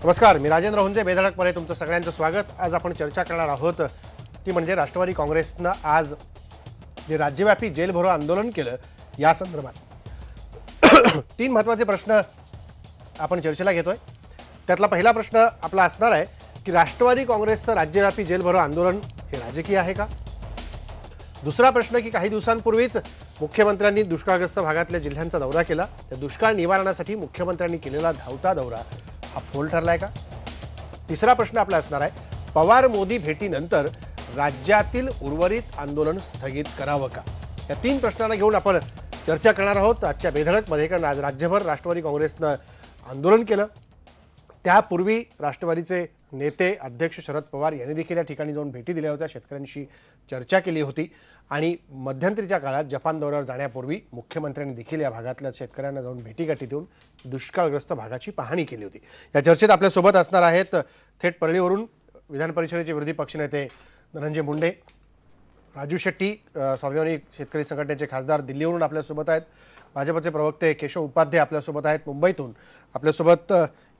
नमस्कार, मी राजेंद्र हुंजे. बेधडकपणे तुमचं सगळ्यांचं स्वागत. आज आपण चर्चा करणार आहोत ती म्हणजे राष्ट्रवादी काँग्रेसनं आज जे राज्यव्यापी जेल भरो आंदोलन केलं या संदर्भात तीन महत्त्वाचे प्रश्न आपण चर्चेला घेतोय. त्यातला पहिला प्रश्न आपला असणार आहे की राष्ट्रवादी काँग्रेसचं राज्यव्यापी जेल भरो आंदोलन हे राजकीय आहे का? दुसरा प्रश्न की काही दिवसांपूर्वीच मुख्यमंत्र्यांनी दुष्काळग्रस्त भागातल्या जिल्ह्यांचा दौरा केला. त्या दुष्काळ निवारणासाठी मुख्यमंत्र्यांनी केलेला धावता दौरा हा फोल ठरलाय का? तिसरा प्रश्न आपला असणार आहे, पवार मोदी भेटीनंतर राज्यातील उर्वरित आंदोलन स्थगित करावं का? या तीन प्रश्नांना घेऊन आपण चर्चा करणार आहोत आजच्या बेधडकमध्ये. कारण आज राज्यभर राष्ट्रवादी काँग्रेसनं आंदोलन केलं. त्यापूर्वी राष्ट्रवादीचे नेते अध्यक्ष शरद पवार यांनी देखील या ठिकाणी जाऊन भेटी दिल्या होत्या, शेतकऱ्यांशी चर्चा केली होती आणि मध्यंतरीच्या काळात जपान दौऱ्यावर जाण्यापूर्वी मुख्यमंत्र्यांनी देखील या भागातल्या शेतकऱ्यांना जाऊन भेटीगाठी देऊन दुष्काळग्रस्त भागाची पाहणी केली होती. या चर्चेत आपल्यासोबत असणार आहेत थेट परळीवरून विधान परिषदेचे विरोधी पक्षनेते धनंजय मुंडे, राजू शेट्टी स्वाभिमानी शेतकरी संघटनेचे खासदार दिल्लीवरून आपल्यासोबत आहेत, भाजपचे प्रवक्ते केशव उपाध्याय आपल्यासोबत आहेत, मुंबईतून आपल्यासोबत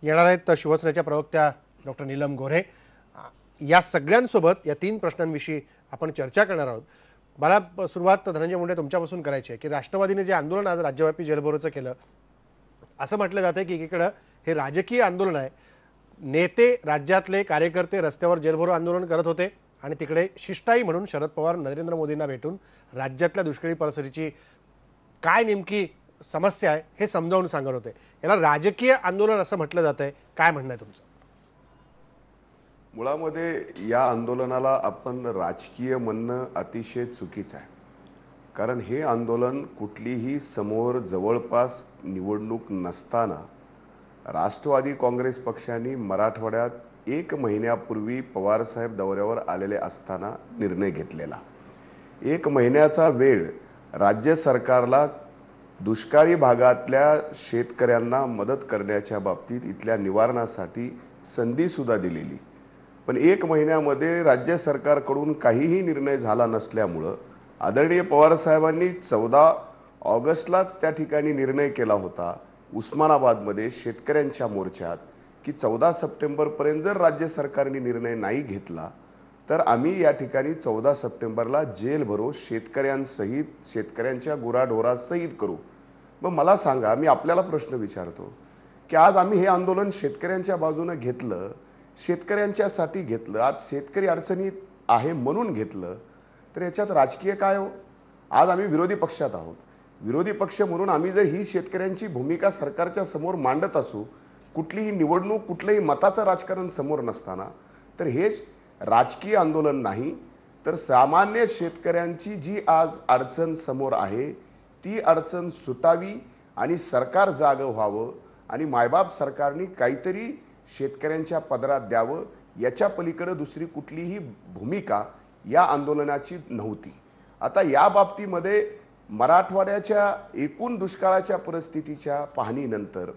येणार आहेत शिवसेनेच्या प्रवक्त्या डॉक्टर नीलम गोऱ्हे. या सगळ्यांसोबत या तीन प्रश्नांविषयी आपण चर्चा करणार आहोत. मला सुरुवात धनंजय मुंडे तुमच्यापासून करायची आहे की राष्ट्रवादीने जे आंदोलन आज राज्यव्यापी जेलभरोचं केलं, असं म्हटलं जातं की एकीकडं हे राजकीय आंदोलन आहे. नेते राज्यातले कार्यकर्ते रस्त्यावर जेलभरो आंदोलन करत होते आणि तिकडे शिष्टाई म्हणून शरद पवार नरेंद्र मोदींना भेटून राज्यातल्या दुष्काळी परिस्थितीची काय नेमकी समस्या आहे हे समजावून सांगत होते. याला राजकीय आंदोलन असं म्हटलं जातंय, काय म्हणणं आहे तुमचं? मुळामध्ये या आंदोलनाला आपण राजकीय म्हणणं अतिशय चुकीचं आहे. कारण हे आंदोलन कुठलीही समोर जवळपास निवडणूक नसताना राष्ट्रवादी काँग्रेस पक्षाने मराठवाड्यात 1 महिन्यापूर्वी पवारसाहेब दौऱ्यावर आलेले असताना निर्णय घेतलेला. 1 महिन्याचा वेळ राज्य सरकारला दुष्काळी भागातल्या शेतकऱ्यांना मदत करण्याच्या बाबतीत इथल्या निवारणासाठी संधीसुद्धा दिलेली. पण 1 महिन्यामध्ये राज्य सरकारकडून काहीही निर्णय झाला नसल्यामुळं आदरणीय पवारसाहेबांनी 14 ऑगस्टलाच त्या ठिकाणी निर्णय केला होता उस्मानाबादमध्ये शेतकऱ्यांच्या मोर्चात की 14 सप्टेंबरपर्यंत जर राज्य सरकारने निर्णय नाही घेतला तर आम्ही या ठिकाणी 14 सप्टेंबरला जेल भरो शेतकऱ्यांसहित शेतकऱ्यांच्या गुराढोरासहित करू. मग मला सांगा, मी आपल्याला प्रश्न विचारतो की आज आम्ही हे आंदोलन शेतकऱ्यांच्या बाजूने घेतलं, शेतकऱ्यांच्यासाठी घेतलं, आज शेतकरी अडचणीत आहे म्हणून घेतलं, तर याच्यात राजकीय काय हो? आज आम्ही विरोधी पक्षात आहोत. विरोधी पक्ष म्हणून आम्ही जर ही शेतकऱ्यांची भूमिका सरकारच्या समोर मांडत असू, कुठलीही निवडणूक कुठलंही मताचं राजकारण समोर नसताना, तर हे राजकीय आंदोलन नाही तर सामान्य शेतकऱ्यांची जी आज अडचण समोर आहे ती अडचण सुटावी आणि सरकार जागं व्हावं आणि मायबाप सरकारने काहीतरी शेतकऱ्यांच्या पदरात द्यावं, याच्या पलीकडे दुसरी कुठलीही भूमिका या आंदोलनाची नव्हती. आता या बाबतीमध्ये मराठवाड्याच्या एकूण दुष्काळाच्या परिस्थितीच्या पाहणीनंतर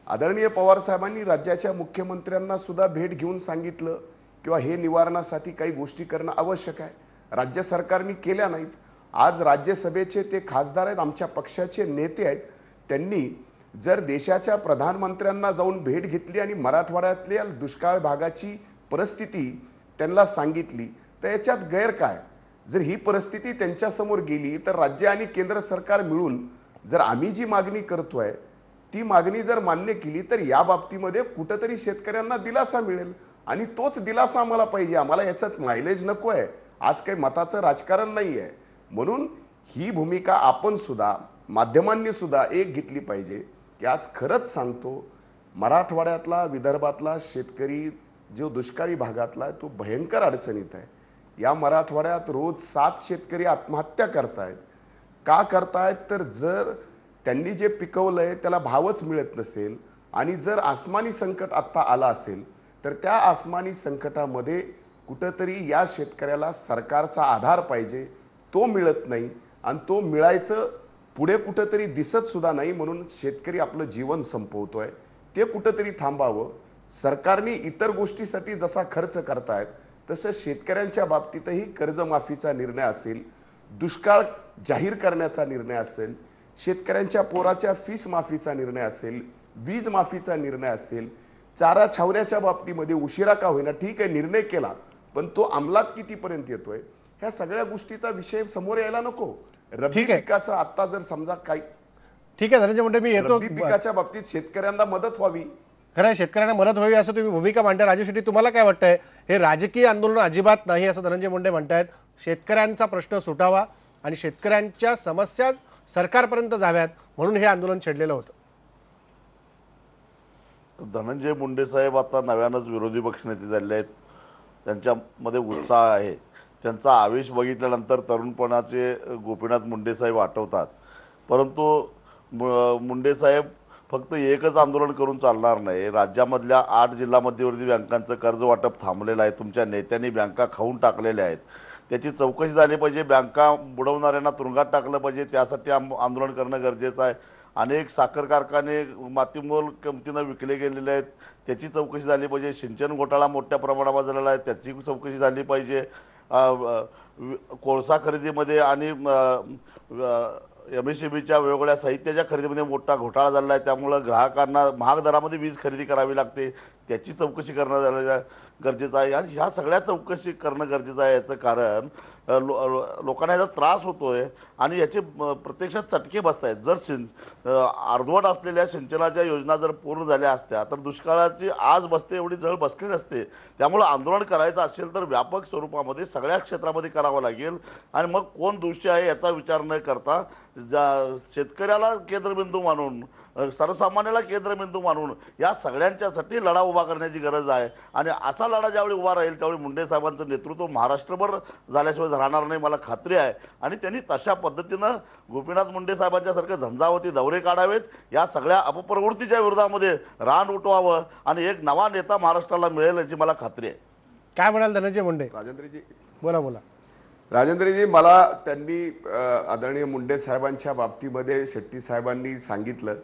आदरणीय पवारसाहेबांनी राज्याच्या मुख्यमंत्र्यांना सुद्धा भेट घेऊन सांगितलं किंवा हे निवारणासाठी काही गोष्टी करणं आवश्यक आहे. राज्य सरकारने केल्या नाहीत. आज राज्यसभेचे ते खासदार आहेत, आमच्या पक्षाचे नेते आहेत, त्यांनी जर देशाच्या प्रधानमंत्र्यांना जाऊन भेट घेतली आणि मराठवाड्यातल्या दुष्काळ भागाची परिस्थिती त्यांना सांगितली तर याच्यात गैर काय? जर ही परिस्थिती त्यांच्यासमोर गेली तर राज्य आणि केंद्र सरकार मिळून जर आम्ही जी मागणी करतोय ती मागणी जर मान्य केली तर या बाबतीमध्ये कुठेतरी शेतकऱ्यांना दिलासा मिळेल आणि तोच दिलासा आम्हाला पाहिजे. आम्हाला याचाच मायलेज नको आहे. आज काही मताचं राजकारण नाही आहे. म्हणून ही भूमिका आपण सुद्धा माध्यमांनी सुद्धा एक घेतली पाहिजे की आज खरंच सांगतो, मराठवाड्यातला विदर्भातला शेतकरी जो दुष्काळी भागातला आहे तो भयंकर अडचणीत आहे. या मराठवाड्यात रोज 7 शेतकरी आत्महत्या करतायत. का करतायत? तर जर त्यांनी जे पिकवलंय त्याला भावच मिळत नसेल आणि जर आसमानी संकट आत्ता आला असेल तर त्या आसमानी संकटामध्ये कुठेतरी या शेतकऱ्याला सरकारचा आधार पाहिजे, तो मिळत नाही आणि तो मिळायचं पुढे कुठेतरी दिसत सुद्धा नाही. म्हणून शेतकरी आपलं जीवन संपवतोय, ते कुठेतरी थांबावं. सरकारने इतर गोष्टीसाठी जसा खर्च करतायत तसं शेतकऱ्यांच्या बाबतीतही कर्जमाफीचा निर्णय असेल, दुष्काळ जाहीर करण्याचा निर्णय असेल, शेतकऱ्यांच्या पोराच्या फीस माफीचा निर्णय असेल, वीज माफीचा निर्णय असेल, चारा छावण्याच्या बाबतीमध्ये उशिरा का होईना, ठीक आहे निर्णय केला, पण तो अंमलात कितीपर्यंत येतोय ह्या सगळ्या गोष्टीचा विषय समोर यायला नको. रब्बी ठीक आहे. पिकाचं आता जर समजा काही ठीक आहे धनंजय मुंडे, मी येतो. रब्बी पिकाच्या बाबतीत शेतकऱ्यांना मदत व्हावी. खरं आहे, शेतकऱ्यांना मदत व्हावी असं तुम्ही भूमिका मांडताय. राजू शेट्टी, तुम्हाला काय वाटतंय? हे राजकीय आंदोलन अजिबात नाही असं धनंजय मुंडे म्हणतायत. शेतकऱ्यांचा प्रश्न सुटावा आणि शेतकऱ्यांच्या समस्या सरकारपर्यंत जाव्यात म्हणून हे आंदोलन छेडलेलं होतं. धनंजय मुंडे साहेब आता नव्यानंच विरोधी पक्षनेते झाले आहेत. त्यांच्यामध्ये उत्साह आहे. त्यांचा आवेश बघितल्यानंतर तरुणपणाचे गोपीनाथ मुंडे साहेब आठवतात. परंतु मुंडे साहेब फक्त एकच आंदोलन करून चालणार नाही. राज्यामधल्या 8 जिल्हा मध्यवर्ती बँकांचं कर्ज वाटप थांबलेलं आहे. तुमच्या नेत्यांनी बँका खाऊन टाकलेल्या आहेत. त्याची चौकशी झाली पाहिजे. बँका बुडवणाऱ्यांना तुरुंगात टाकलं पाहिजे. त्यासाठी आंदोलन करणं गरजेचं आहे. अनेक साखर कारखाने मातीमोल किमतीनं विकले गेलेले आहेत. त्याची चौकशी झाली पाहिजे. सिंचन घोटाळा मोठ्या प्रमाणावर झालेला आहे. त्याची चौकशी झाली पाहिजे. कोळसा खरेदीमध्ये आणि MSMEच्या वेगवेगळ्या साहित्याच्या खरेदीमध्ये मोठा घोटाळा झाला आहे. त्यामुळं ग्राहकांना महाग दरामध्ये वीज खरेदी करावी लागते. त्याची चौकशी करणं गरजेचं आहे. आणि ह्या सगळ्या चौकशी करणं गरजेचं आहे. याचं कारण लोकांना याचा त्रास होतोय आणि याचे प्रत्यक्षात चटके बसत आहेत. जर अर्धवट असलेल्या सिंचनाच्या योजना जर पूर्ण झाल्या असत्या तर दुष्काळाची आज बसते एवढी जळ बसली नसते. त्यामुळे आंदोलन करायचं असेल तर व्यापक स्वरूपामध्ये सगळ्या क्षेत्रामध्ये करावं लागेल. आणि मग कोण दोषी आहे याचा विचार न करता शेतकऱ्याला केंद्रबिंदू मानून, सर्वसामान्याला केंद्रबिंदू मानून या सगळ्यांच्यासाठी लढा उभा करण्याची गरज आहे. आणि असा लढा ज्यावेळी उभा राहील त्यावेळी मुंडे साहेबांचं नेतृत्व महाराष्ट्रभर झाल्याशिवाय राहणार नाही, मला खात्री आहे. आणि त्यांनी तशा पद्धतीनं गोपीनाथ मुंडे साहेबांच्यासारखे झंझावती दौरे काढावेत. या सगळ्या अपप्रवृत्तीच्या विरोधामध्ये रान उठवावं आणि एक नवा नेता महाराष्ट्राला मिळेल याची मला खात्री आहे. काय म्हणाल धनंजय मुंडे? राजेंद्रजी बोला. राजेंद्रजी, मला त्यांनी आदरणीय मुंडे साहेबांच्या बाबतीमध्ये शेट्टी साहेबांनी सांगितलं.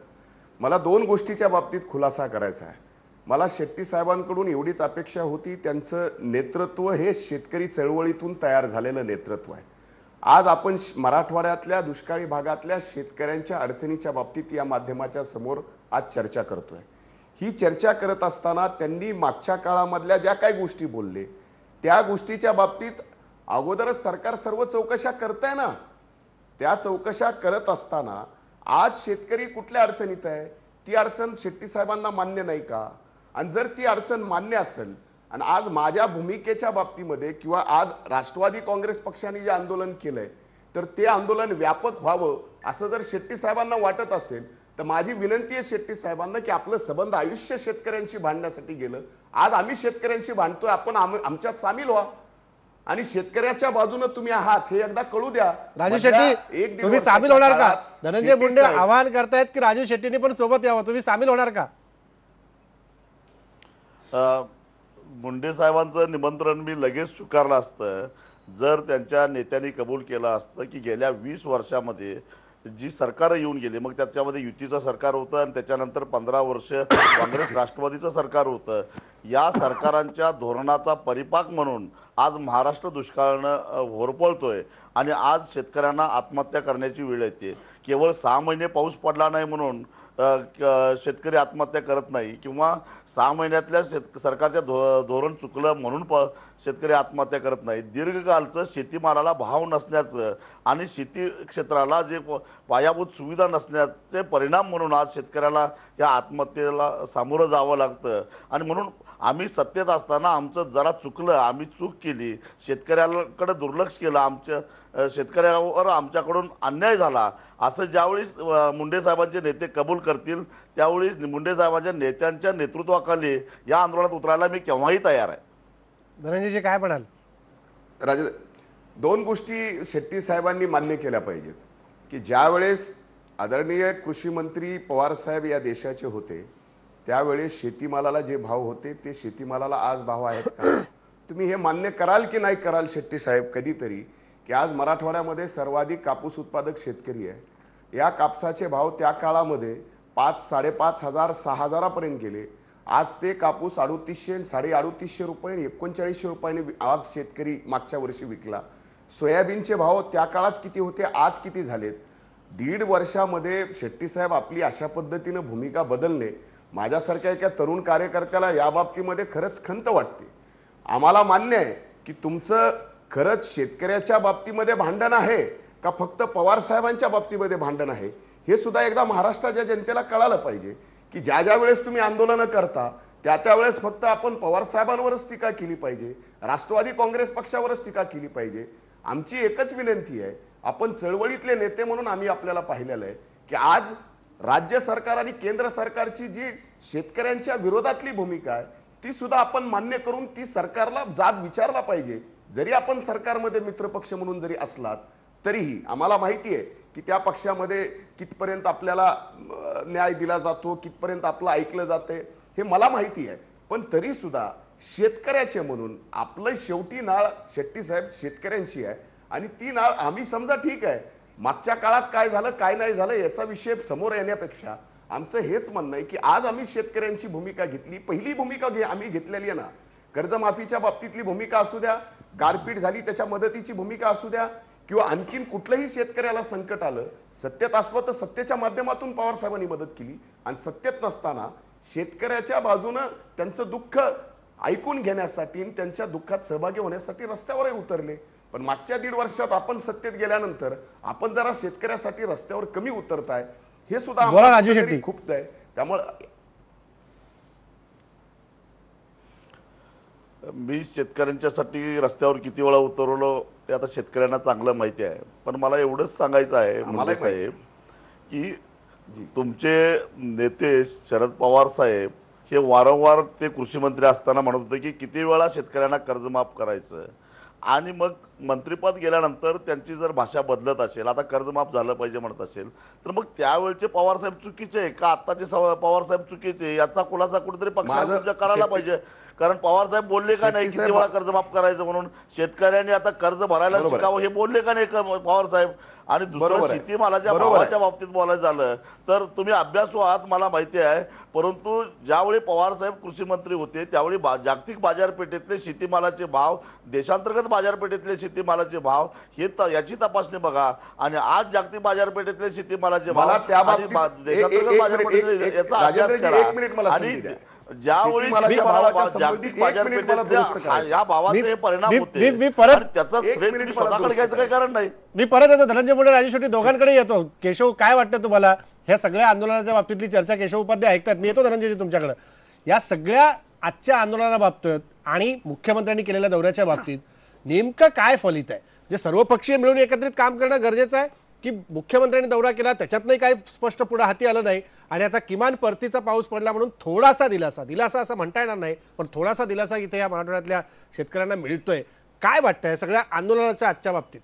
मला 2 गोष्टीच्या बाबतीत खुलासा करायचा आहे. मला शेट्टी साहेबांकडून एवढीच अपेक्षा होती, त्यांचं नेतृत्व हे शेतकरी चळवळीतून तयार झालेलं नेतृत्व आहे. आज आपण मराठवाड्यातल्या दुष्काळी भागातल्या शेतकऱ्यांच्या अडचणीच्या बाबतीत या माध्यमाच्या समोर आज चर्चा करतोय. ही चर्चा करत असताना त्यांनी मागच्या काळामधल्या ज्या काही गोष्टी बोलले त्या गोष्टीच्या बाबतीत अगोदरच सरकार सर्व चौकशा करतंय ना. त्या चौकशा करत असताना आज शेतकरी कुठल्या अडचणीत आहे, ती अडचण शेट्टी साहेबांना मान्य नाही का? आणि जर ती अडचण मान्य असेल आणि आज माझ्या भूमिकेच्या बाबतीमध्ये किंवा आज राष्ट्रवादी काँग्रेस पक्षाने जे आंदोलन केलंय तर ते आंदोलन व्यापक व्हावं असं जर शेट्टी साहेबांना वाटत असेल तर माझी विनंती आहे शेट्टी साहेबांना की आपलं सबंध आयुष्य शेतकऱ्यांशी भांडण्यासाठी गेलं. आज आम्ही शेतकऱ्यांशी भांडतोय, आपण आमच्यात सामील व्हा आणि शेतकऱ्याच्या बाजूने तुम्ही आहात हे एकदा कळू द्या. राजू शेट्टी, तुम्ही सामील होणार का? धनंजय मुंडे आवाहन करतायत की राजू शेट्टींनी पण सोबत यावं, तुम्ही सामील होणार का? मुंडे साहेबांचं निमंत्रण मी लगेच स्वीकारलं असतं जर त्यांच्या नेत्यांनी कबूल केलं असतं की गेल्या 20 वर्षामध्ये जी सरकार येऊन गेली, मग त्याच्यामध्ये युतीचं सरकार होतं आणि त्याच्यानंतर 15 वर्ष काँग्रेस राष्ट्रवादीचं सरकार होतं. या सरकारांच्या धोरणाचा परिपाक म्हणून आज महाराष्ट्र दुष्काळानं होरपळतोय आणि आज शेतकऱ्यांना आत्महत्या करण्याची वेळ येते. केवळ 6 महिने पाऊस पडला नाही म्हणून शेतकरी आत्महत्या करत नाही किंवा 6 महिन्यातल्या सरकारच्या धोरण चुकलं म्हणून शेतकरी आत्महत्या करत नाही. दीर्घकाळचं शेतीमालाला भाव नसण्याचं आणि शेती क्षेत्राला जे पायाभूत सुविधा नसण्याचे परिणाम म्हणून आज शेतकऱ्याला या आत्महत्येला सामोरं जावं लागतं. आणि म्हणून आम्ही सत्तेत असताना आमचं जरा चुकलं, आम्ही चूक केली, शेतकऱ्याकडे दुर्लक्ष केलं, आमच्या शेतकऱ्यावर आमच्याकडून अन्याय झाला असं ज्यावेळी मुंडे साहेबांचे नेते कबूल करतील त्यावेळी मुंडे साहेबांच्या नेत्यांच्या नेतृत्वाखाली या आंदोलनात उतरायला मी केव्हाही तयार आहे. धनंजयजी काय म्हणाल? राजे, 2 गोष्टी शेट्टी साहेबांनी मान्य केल्या पाहिजेत की ज्यावेळेस आदरणीय कृषी मंत्री पवार साहेब या देशाचे होते त्यावेळेस शेतीमालाला जे भाव होते ते शेतीमालाला आज भाव आहेत का? तुम्ही हे मान्य कराल की नाही कराल शेट्टी साहेब कधीतरी की आज मराठवाड्यामध्ये सर्वाधिक कापूस उत्पादक शेतकरी आहे. या कापसाचे भाव त्या काळामध्ये 5, 5.5 हजार 6 हजारापर्यंत गेले. आज ते कापूस 3800, 3850 रुपये, 3900 रुपयांनी आज शेतकरी मागच्या वर्षी विकला. सोयाबीनचे भाव त्या काळात किती होते, आज किती झालेत? 1.5 वर्षामध्ये शेट्टी साहेब आपली अशा पद्धतीने भूमिका बदलणे माझ्यासारख्या एका तरुण कार्यकर्त्याला या बाबतीमध्ये खरंच खंत वाटते. आम्हाला मान्य आहे की तुमचं खरंच शेतकऱ्याच्या बाबतीमध्ये भांडण आहे का फक्त पवार साहेबांच्या बाबतीमध्ये भांडण आहे, हे सुद्धा एकदा महाराष्ट्राच्या जनतेला कळालं पाहिजे की ज्या ज्या वेळेस तुम्ही आंदोलनं करता त्या वेळेस फक्त आपण पवार साहेबांवरच टीका केली पाहिजे, राष्ट्रवादी काँग्रेस पक्षावरच टीका केली पाहिजे. आमची एकच विनंती आहे, आपण चळवळीतले नेते म्हणून आम्ही आपल्याला पाहिलेलं आहे की आज राज्य सरकार आणि केंद्र सरकारची जी शेतकऱ्यांच्या विरोधातली भूमिका आहे ती सुद्धा आपण मान्य करून ती सरकारला जाब विचारला पाहिजे. जरी आपण सरकारमध्ये मित्रपक्ष म्हणून जरी असलात तरीही आम्हाला माहिती आहे की त्या पक्षामध्ये कितपर्यंत आपल्याला न्याय दिला जातो, कितपर्यंत आपलं ऐकलं जाते हे मला माहिती आहे. पण तरी सुद्धा शेतकऱ्याचे म्हणून आपलं शेवटी नाळ शेट्टी साहेब शेतकऱ्यांची आहे आणि ती नाळ आम्ही समजा ठीक आहे मागच्या काळात काय झालं काय नाही झालं याचा विषय समोर येण्यापेक्षा आमचं हेच म्हणणं आहे की आज आम्ही शेतकऱ्यांची भूमिका घेतली. पहिली भूमिका आम्ही घेतलेली आहे ना, कर्जमाफीच्या बाबतीतली भूमिका असू द्या, गारपीट झाली त्याच्या मदतीची भूमिका असू द्या किंवा आणखीन कुठलंही शेतकऱ्याला संकट आलं, सत्तेत असलं तर सत्तेच्या माध्यमातून पवार साहेबांनी मदत केली आणि सत्तेत नसताना शेतकऱ्याच्या बाजूनं त्यांचं दुःख ऐकून घेण्यासाठी त्यांच्या दुःखात सहभागी होण्यासाठी रस्त्यावरही उतरले. पण मागच्या 1.5 वर्षात आपण सत्तेत गेल्यानंतर आपण जरा शेतकऱ्यासाठी रस्त्यावर कमी उतरताय हे सुद्धा बोला राजू शेट्टी. खूप आहे. त्यामुळे मी शेतकऱ्यांच्यासाठी रस्त्यावर किती वेळा उतरवलं ते आता शेतकऱ्यांना चांगलं माहिती आहे. पण मला एवढंच सांगायचं आहे मुंडे साहेब की तुमचे नेते शरद पवार साहेब हे वारंवार ते कृषी मंत्री असताना म्हणत होते की किती वेळा शेतकऱ्यांना कर्जमाफ करायचं आणि मग मंत्रिपद गेल्यानंतर त्यांची जर भाषा बदलत असेल, आता कर्जमाफ झालं पाहिजे म्हणत असेल तर मग त्यावेळचे पवार साहेब चुकीचे का आत्ताचे पवार साहेब चुकीचे याचा खुलासा कुठेतरी पक्षाने करायला पाहिजे. कारण पवार साहेब बोलले का नाही किती वेळा कर्जमाफ करायचं म्हणून, शेतकऱ्यांनी आता कर्ज भरायला शिकावं हे बोलले का नाही पवार साहेब. आणि दुसरं शेतीमालाच्या भावाच्या बाबतीत बोलायचं झालं तर तुम्ही अभ्यासू आहात मला माहिती आहे, परंतु ज्यावेळी पवार साहेब कृषी मंत्री होते त्यावेळी जागतिक बाजारपेठेतले शेतीमालाचे भाव, देशांतर्गत बाजारपेठेतले शेतीमालाचे भाव हे याची तपासणी बघा आणि आज जागतिक बाजारपेठेतले शेतीमालाचे भाव देशांतर्गत बाजारपेठेतले याचा अभ्यास करा. आणि ज्यावेळी जागतिक बाजारपेठेतल्या या भावाचे परिणाम होते त्याचा स्वतःकडे घ्यायचं काही कारण नाही. मी परत येतो धनंजय मुंडे, राजू शेट्टी दोघांकडे येतो. केशव काय वाटतं तुम्हाला ह्या सगळ्या आंदोलनाच्या बाबतीतली चर्चा केशव उपाध्याय ऐकतात? मी येतो धनंजयजी तुमच्याकडे. या सगळ्या आजच्या आंदोलनाबाबतीत आणि मुख्यमंत्र्यांनी केलेल्या दौऱ्याच्या बाबतीत नेमकं काय फलित आहे? जे सर्वपक्षीय मिळून एकत्रित काम करणं गरजेचं आहे की मुख्यमंत्र्यांनी दौरा केला त्याच्यातनंही काही स्पष्ट पुढे हाती आलं नाही आणि आता किमान परतीचा पाऊस पडला म्हणून थोडासा दिलासा असं म्हणता येणार नाही पण थोडासा दिलासा इथे या मराठवाड्यातल्या शेतकऱ्यांना मिळतोय. काय वाटतंय सगळ्या आंदोलनाच्या आजच्या बाबतीत?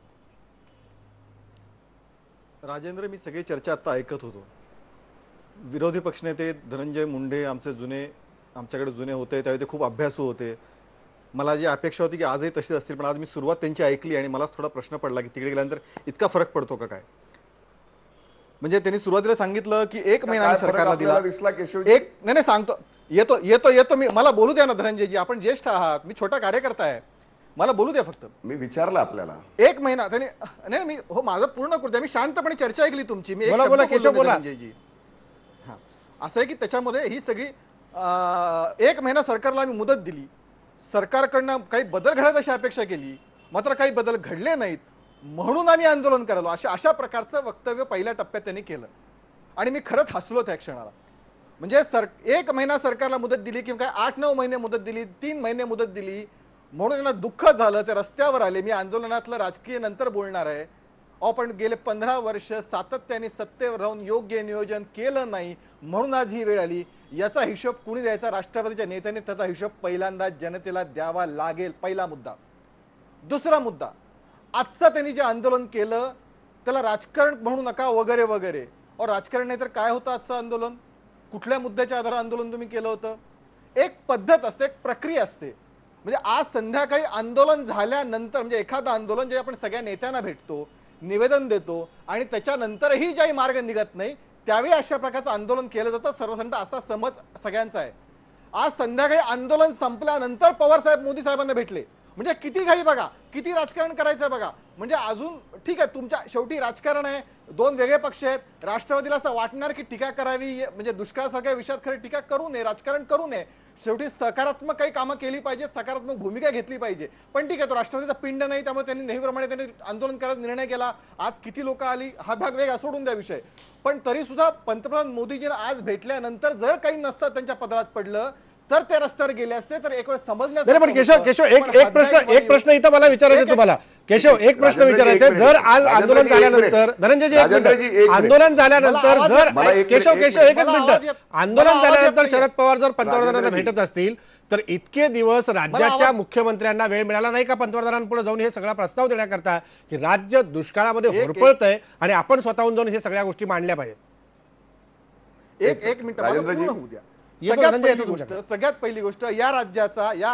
राजेंद्र, मी सगळी चर्चा आता ऐकत होतो. विरोधी पक्षनेते धनंजय मुंडे आमच्याकडे जुने होते त्यावेळी ते खूप अभ्यासू होते. मला जी अपेक्षा होती की आजही तशीच असतील, पण आज मी सुरुवात त्यांची ऐकली आणि मला थोडा प्रश्न पडला की तिकडे गेल्यानंतर इतका फरक पडतो का काय. म्हणजे त्यांनी सुरुवातीला सांगितलं की 1 महिना सरकारला दिला. नाही सांगतो, येतो मी, मला बोलू द्या ना धनंजयजी, आपण ज्येष्ठ आहात, मी छोटा कार्यकर्ता आहे, मला बोलू द्या फक्त. मी विचारलं आपल्याला 1 महिना त्यांनी नाही, मी हो माझं पूर्ण करू द्या. मी शांतपणे चर्चा ऐकली तुमची. मी धनंजयजी असं आहे की त्याच्यामध्ये ही सगळी 1 महिना सरकारला आम्ही मुदत दिली, सरकारकडनं काही बदल घडायची अशी अपेक्षा केली, मात्र काही बदल घडले नाहीत म्हणून आम्ही आंदोलन करालो अशा प्रकारचं वक्तव्य पहिल्या टप्प्यात त्यांनी केलं आणि मी खरंच हसलो त्या क्षणाला. म्हणजे 1 महिना सरकारला मुदत दिली किंवा काय 8-9 महिने मुदत दिली, 3 महिने मुदत दिली म्हणून त्यांना दुःख झालं, ते रस्त्यावर आले. मी आंदोलनातलं राजकीय नंतर बोलणार आहे. आपण गेले 15 वर्ष सातत्याने सत्तेवर राहून योग्य नियोजन केलं नाही म्हणून आज ही वेळ आली. याचा हिशोब कुणी द्यायचा? राष्ट्रवादीच्या नेत्याने त्याचा हिशोब पहिल्यांदा जनतेला द्यावा लागेल. पहिला मुद्दा. दुसरा मुद्दा, आजचं त्यांनी जे आंदोलन केलं त्याला राजकारण म्हणू नका वगैरे वगैरे. और राजकारण नाही तर काय होतं आजचं आंदोलन? कुठल्या मुद्द्याच्या आधारावर आंदोलन तुम्ही केलं होतं? एक पद्धत असते, एक प्रक्रिया असते. म्हणजे आज संध्याकाळी आंदोलन झाल्यानंतर म्हणजे एखादं आंदोलन जे आपण सगळ्या नेत्यांना भेटतो, निवेदन देतो आणि त्याच्यानंतरही ज्याही मार्ग निघत नाही त्यावेळी अशा प्रकारचं आंदोलन केलं जातं सर्वसाधारण असा समज सगळ्यांचा आहे. आज संध्याकाळी आंदोलन संपल्यानंतर पवार साहेब मोदी साहेबांना भेटले म्हणजे किती घाई बघा, किती राजकारण करायचं बघा. म्हणजे अजून ठीक आहे, तुमच्या शेवटी राजकारण आहे, दोन वेगळे पक्ष आहेत. राष्ट्रवादीला असं वाटणार की टीका करावी, म्हणजे दुष्काळासारख्या विषयात खरं टीका करू नये, राजकारण करू नये. शेवटी सकारात्मक काही कामं केली पाहिजे, सकारात्मक भूमिका घेतली पाहिजे. पण ठीक आहे, तो राष्ट्रवादीचा पिंड नाही, त्यामुळे त्यांनी नेहमीप्रमाणे त्यांनी आंदोलन करायचा निर्णय केला. आज किती लोक आली हा भाग वेगळा, सोडून द्या विषय. पण तरी सुद्धा पंतप्रधान मोदीजींना आज भेटल्यानंतर जर काही नसतं त्यांच्या पदरात पडलं तर ते रस्त्यावर गेले असते तर एक वेळ समजण्याचं. पण केशव एक प्रश्न इथं मला विचारायचा तुम्हाला. केशव, एक प्रश्न विचारायचा आहे. जर आज आंदोलन झाल्यानंतर, धनंजयजी एक मिनिट, आंदोलन झाल्यानंतर जर केशव एकच मिनिट, आंदोलन झाल्यानंतर शरद पवार जर पंतप्रधानांना भेटत असतील तर इतके दिवस राज्याच्या मुख्यमंत्र्यांना वेळ मिळाला नाही का पंतप्रधानांपुढे जाऊन हे सगळा प्रस्ताव देण्याकरता की राज्य दुष्काळामध्ये होरपळतंय आणि आपण स्वतःहून जाऊन हे सगळ्या गोष्टी मांडल्या पाहिजेत? एक मिनिट होऊ द्या. सगळ्यात पहिली गोष्ट, या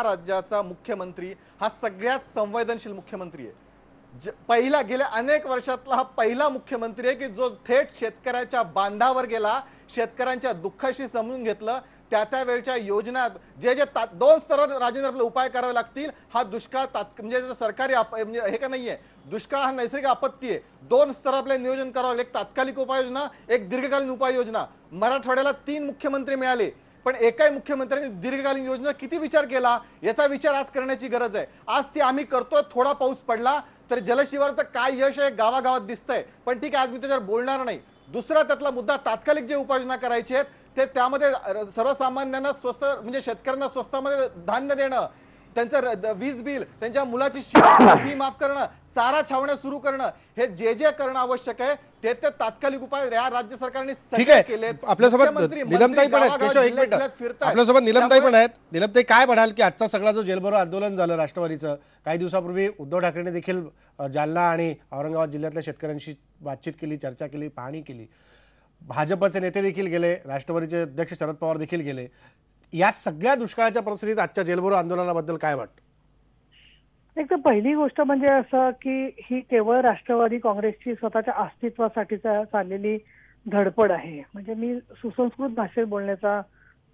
राज्याचा मुख्यमंत्री हा सगळ्यात संवेदनशील मुख्यमंत्री आहे. गेल्या अनेक वर्षातला हा पहिला मुख्यमंत्री आहे की जो थेट शेतकऱ्याच्या बांधावर गेला, शेतकऱ्यांच्या दुःखाशी समजून घेतलं, त्या वेळच्या योजना जे दोन स्तरावर राजेंद्र उपाय करावे लागतील. हा दुष्काळ म्हणजे सरकारी म्हणजे हे का नाहीये, दुष्काळ हा नैसर्गिक आपत्ती आहे. दोन स्तर आपले नियोजन करावं लागेल, एक तात्कालिक उपाययोजना, एक दीर्घकालीन उपाययोजना. मराठवाड्याला 3 मुख्यमंत्री मिळाले, पण एकाही मुख्यमंत्र्यांनी दीर्घकालीन योजना किती विचार केला याचा विचार आज करण्याची गरज आहे. आज ती आम्ही करतोय. थोडा पाऊस पडला तर जलशिवारचं काय यश आहे गावागावात दिसतंय, पण ठीक आहे आज मी त्याच्यावर बोलणार नाही. दुसरा त्यातला मुद्दा, तात्कालिक जे उपाययोजना करायची आहेत ते त्यामध्ये सर्वसामान्यांना स्वस्त म्हणजे शेतकऱ्यांना स्वस्तामध्ये धान्य देणं, त्यांचं वीज बिल, त्यांच्या मुलाची फी माफ करणं, चारा छावण्या सुरू करणं, हे जे करणं आवश्यक आहे ते तात्कालिक उपाय या राज्य सरकारने केले. आपल्यासोबत निलमताई पण आहेत. केशव एक मिनिट, आपल्यासोबत निलमताई पण आहेत. निलमताई, काय म्हणाल की आजचा सगळा जो जेलभरो आंदोलन झालं राष्ट्रवादीचं, काही दिवसापूर्वी उद्धव ठाकरेंनी देखील जालना आणि औरंगाबाद जिल्ह्यातल्या शेतकऱ्यांशी बातचीत केली, चर्चा केली, पाहणी केली, भाजपचे नेते देखील गेले, राष्ट्रवादीचे अध्यक्ष शरद पवार देखील गेले. या सगळ्या दुष्काळाच्या परिस्थितीत आजच्या जेलभरो आंदोलनाबद्दल काय वाटतं? एक तर पहिली गोष्ट म्हणजे असं की ही केवळ राष्ट्रवादी काँग्रेसची स्वतःच्या अस्तित्वासाठी चाललेली धडपड आहे. म्हणजे मी सुसंस्कृत भाषेत बोलण्याचा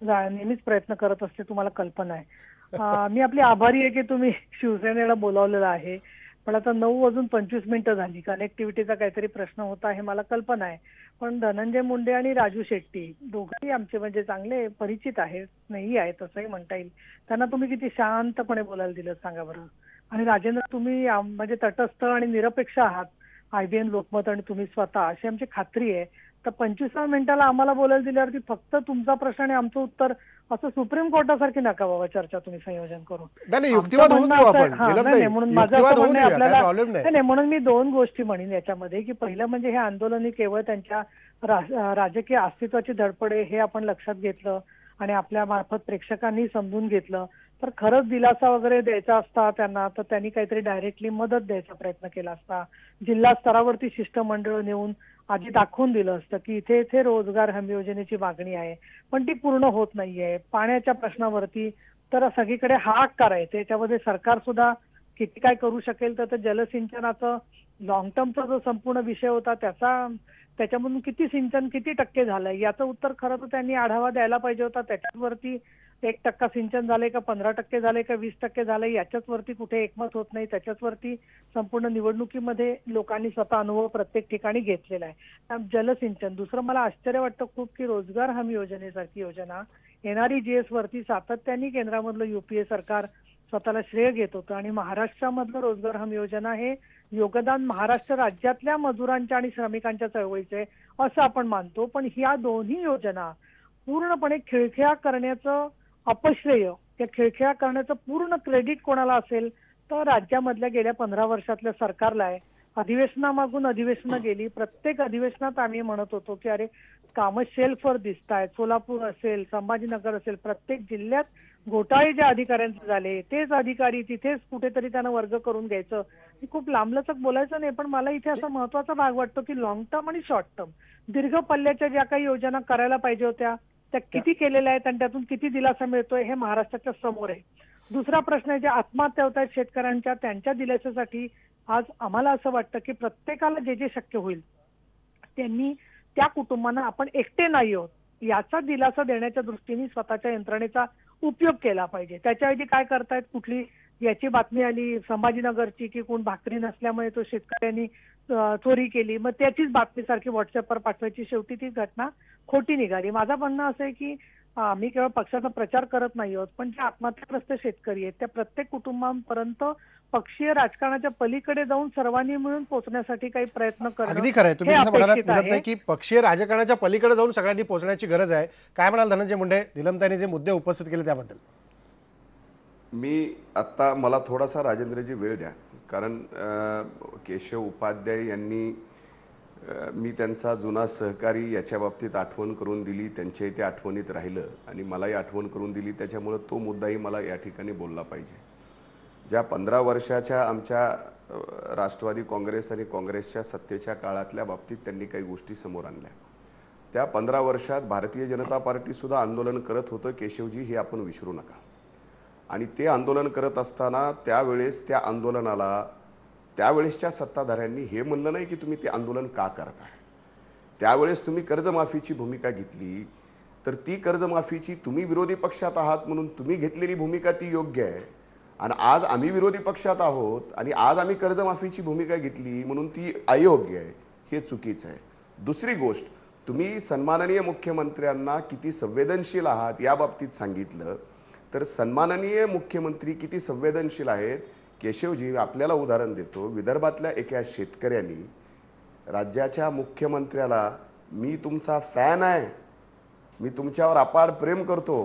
नेहमीच प्रयत्न करत असते, तुम्हाला कल्पना आहे. मी आपली आभारी आहे की तुम्ही शिवसेनेला बोलावलेलं आहे, पण आता 9:25 झाली. कनेक्टिव्हिटीचा काहीतरी प्रश्न होता हे मला कल्पना आहे. पण धनंजय मुंडे आणि राजू शेट्टी दोघंही आमचे म्हणजे चांगले परिचित आहेत, स्नेही आहेत असंही म्हणता येईल. त्यांना तुम्ही किती शांतपणे बोलायला दिलं सांगा बरं. आणि राजेंद्र, तुम्ही म्हणजे तटस्थ आणि निरपेक्ष आहात, IBN लोकमत आणि तुम्ही स्वतः, अशी आमची खात्री आहे. तर 25व्या मिनिटाला आम्हाला बोलायला दिल्यावरती फक्त तुमचा प्रश्न आणि आमचं उत्तर असं सुप्रीम कोर्टासारखी नका बाबा चर्चा तुम्ही संयोजन करून. म्हणून माझं आपल्याला म्हणून मी 2 गोष्टी म्हणेन याच्यामध्ये की पहिलं म्हणजे हे आंदोलन केवळ त्यांच्या राजकीय अस्तित्वाची धडपड आहे हे आपण लक्षात घेतलं आणि आपल्या मार्फत प्रेक्षकांनी समजून घेतलं तर खरंच दिलासा वगैरे द्यायचा असता त्यांना तर त्यांनी काहीतरी डायरेक्टली मदत द्यायचा प्रयत्न केला असता. जिल्हा स्तरावरती शिष्टमंडळ नेऊन आधी दाखवून दिलं असतं की इथे इथे रोजगार हमी योजनेची मागणी आहे पण ती पूर्ण होत नाहीये. पाण्याच्या प्रश्नावरती तर सगळीकडे हाहाकार आहे, त्याच्यामध्ये सरकार सुद्धा किती काय करू शकेल. तर जलसिंचनाचं लॉंग टर्मचा जो संपूर्ण विषय होता त्याच्यामधून किती सिंचन किती टक्के झालंय याचं उत्तर खरं तर त्यांनी आढावा द्यायला पाहिजे होता. त्याच्यावरती 1% सिंचन झालंय का 15% झालंय का 20% झालंय याच्याच वरती कुठे एकमत होत नाही. त्याच्याच वरती संपूर्ण निवडणुकीमध्ये लोकांनी स्वतः अनुभव प्रत्येक ठिकाणी घेतलेला आहे. जलसिंचन, दुसरं मला आश्चर्य वाटतं खूप की रोजगार हमी योजनेसारखी योजना NREGS वरती सातत्याने केंद्रामधलं UPA सरकार स्वतःला श्रेय घेत होतं आणि महाराष्ट्रामधलं रोजगार हमी योजना हे योगदान महाराष्ट्र राज्यातल्या मजुरांच्या आणि श्रमिकांच्या चळवळीचे असं आपण मानतो. पण ह्या दोन्ही योजना पूर्णपणे खिळखिळा करण्याचं अपश्रेय, त्या खिळखिळा करण्याचं पूर्ण क्रेडिट कोणाला असेल तर राज्यामधल्या गेल्या 15 वर्षातल्या सरकारला आहे. अधिवेशनामागून अधिवेशनं गेली, प्रत्येक अधिवेशनात आम्ही म्हणत होतो की अरे कामं शेल्फवर दिसत आहेत. सोलापूर असेल, संभाजीनगर असेल, प्रत्येक जिल्ह्यात घोटाळे ज्या अधिकाऱ्यांचे झाले तेच अधिकारी तिथेच कुठेतरी त्यांना वर्ग करून घ्यायचं. खूप लांबलचक बोलायचं नाही, पण मला इथे असा महत्वाचा भाग वाटतो की लॉंग टर्म आणि शॉर्ट टर्म दीर्घ पल्ल्याच्या ज्या काही योजना करायला पाहिजे होत्या त्या किती केलेल्या आहेत आणि त्यातून किती दिलासा मिळतोय हे महाराष्ट्राच्या समोर आहे. दुसरा प्रश्न आहे, ज्या आत्महत्या होत आहेत शेतकऱ्यांच्या त्यांच्या दिलासासाठी आज आम्हाला असं वाटतं की प्रत्येकाला जे जे शक्य होईल त्यांनी त्या कुटुंबांना आपण एकटे नाही आहोत याचा दिलासा देण्याच्या दृष्टीने स्वतःच्या यंत्रणेचा उपयोग केला पाहिजे. त्याच्याऐवजी काय करतायत, कुठली याची बातमी आली संभाजीनगरची की कोण भाकरी नसल्यामुळे तो शेतकऱ्यांनी चोरी केली, मग त्याचीच बातमी सारखी व्हॉट्सअपवर पाठवायची, शेवटी ती घटना खोटी निघाली. माझं म्हणणं असं आहे की आम्ही केवळ पक्षाचा प्रचार करत नाही आहोत, पण जे आत्महत्याग्रस्त शेतकरी आहेत त्या प्रत्येक कुटुंबांपर्यंत पक्षीय राजकारणाच्या पलीकडे जाऊन सर्वांनी मिळून पोहोचण्यासाठी काही प्रयत्न करणं. अगदी खरं आहे. तुम्ही असं म्हणालात की पक्षीय राजकारणाच्या पलीकडे जाऊन सगळ्यांनी पोहोचण्याची गरज आहे. काय म्हणाल धनंजय मुंडे, निलमताईंनी जे मुद्दे उपस्थित केले त्याबद्दल? मी आत्ता मला थोडासा राजेंद्रजी वेळ द्या, कारण केशव उपाध्याय यांनी मी त्यांचा जुना सहकारी याच्या बाबतीत आठवण करून दिली, त्यांच्या इथे आठवणीत राहिलं आणि मलाही आठवण करून दिली, त्याच्यामुळे तो मुद्दाही मला या ठिकाणी बोलला पाहिजे. ज्या 15 वर्षाच्या आमच्या राष्ट्रवादी काँग्रेस आणि काँग्रेसच्या सत्तेच्या काळातल्या बाबतीत त्यांनी काही गोष्टी समोर आणल्या, त्या 15 वर्षात भारतीय जनता पार्टी सुद्धा आंदोलन करत होतं केशवजी, हे आपण विसरू नका. आणि ते आंदोलन करत असताना त्यावेळेस त्या आंदोलनाला त्यावेळेसच्या सत्ताधाऱ्यांनी हे म्हणलं नाही की तुम्ही ते आंदोलन का करताय. त्यावेळेस तुम्ही कर्जमाफीची भूमिका घेतली, तर ती कर्जमाफीची तुम्ही विरोधी पक्षात आहात म्हणून तुम्ही घेतलेली भूमिका ती योग्य आहे, आणि आज आम्ही विरोधी पक्षात आहोत आणि आज आम्ही कर्जमाफीची भूमिका घेतली म्हणून ती अयोग्य आहे, हे चुकीचं आहे. दुसरी गोष्ट, तुम्ही सन्माननीय मुख्यमंत्र्यांना किती संवेदनशील आहात या बाबतीत सांगितलं, तर सन्माननीय मुख्यमंत्री किती संवेदनशील आहेत. केशवजी, आपल्याला उदाहरण देतो, विदर्भातल्या एका शेतकऱ्यांनी राज्याच्या मुख्यमंत्र्याला, मी तुमचा फॅन आहे, मी तुमच्यावर अपार प्रेम करतो,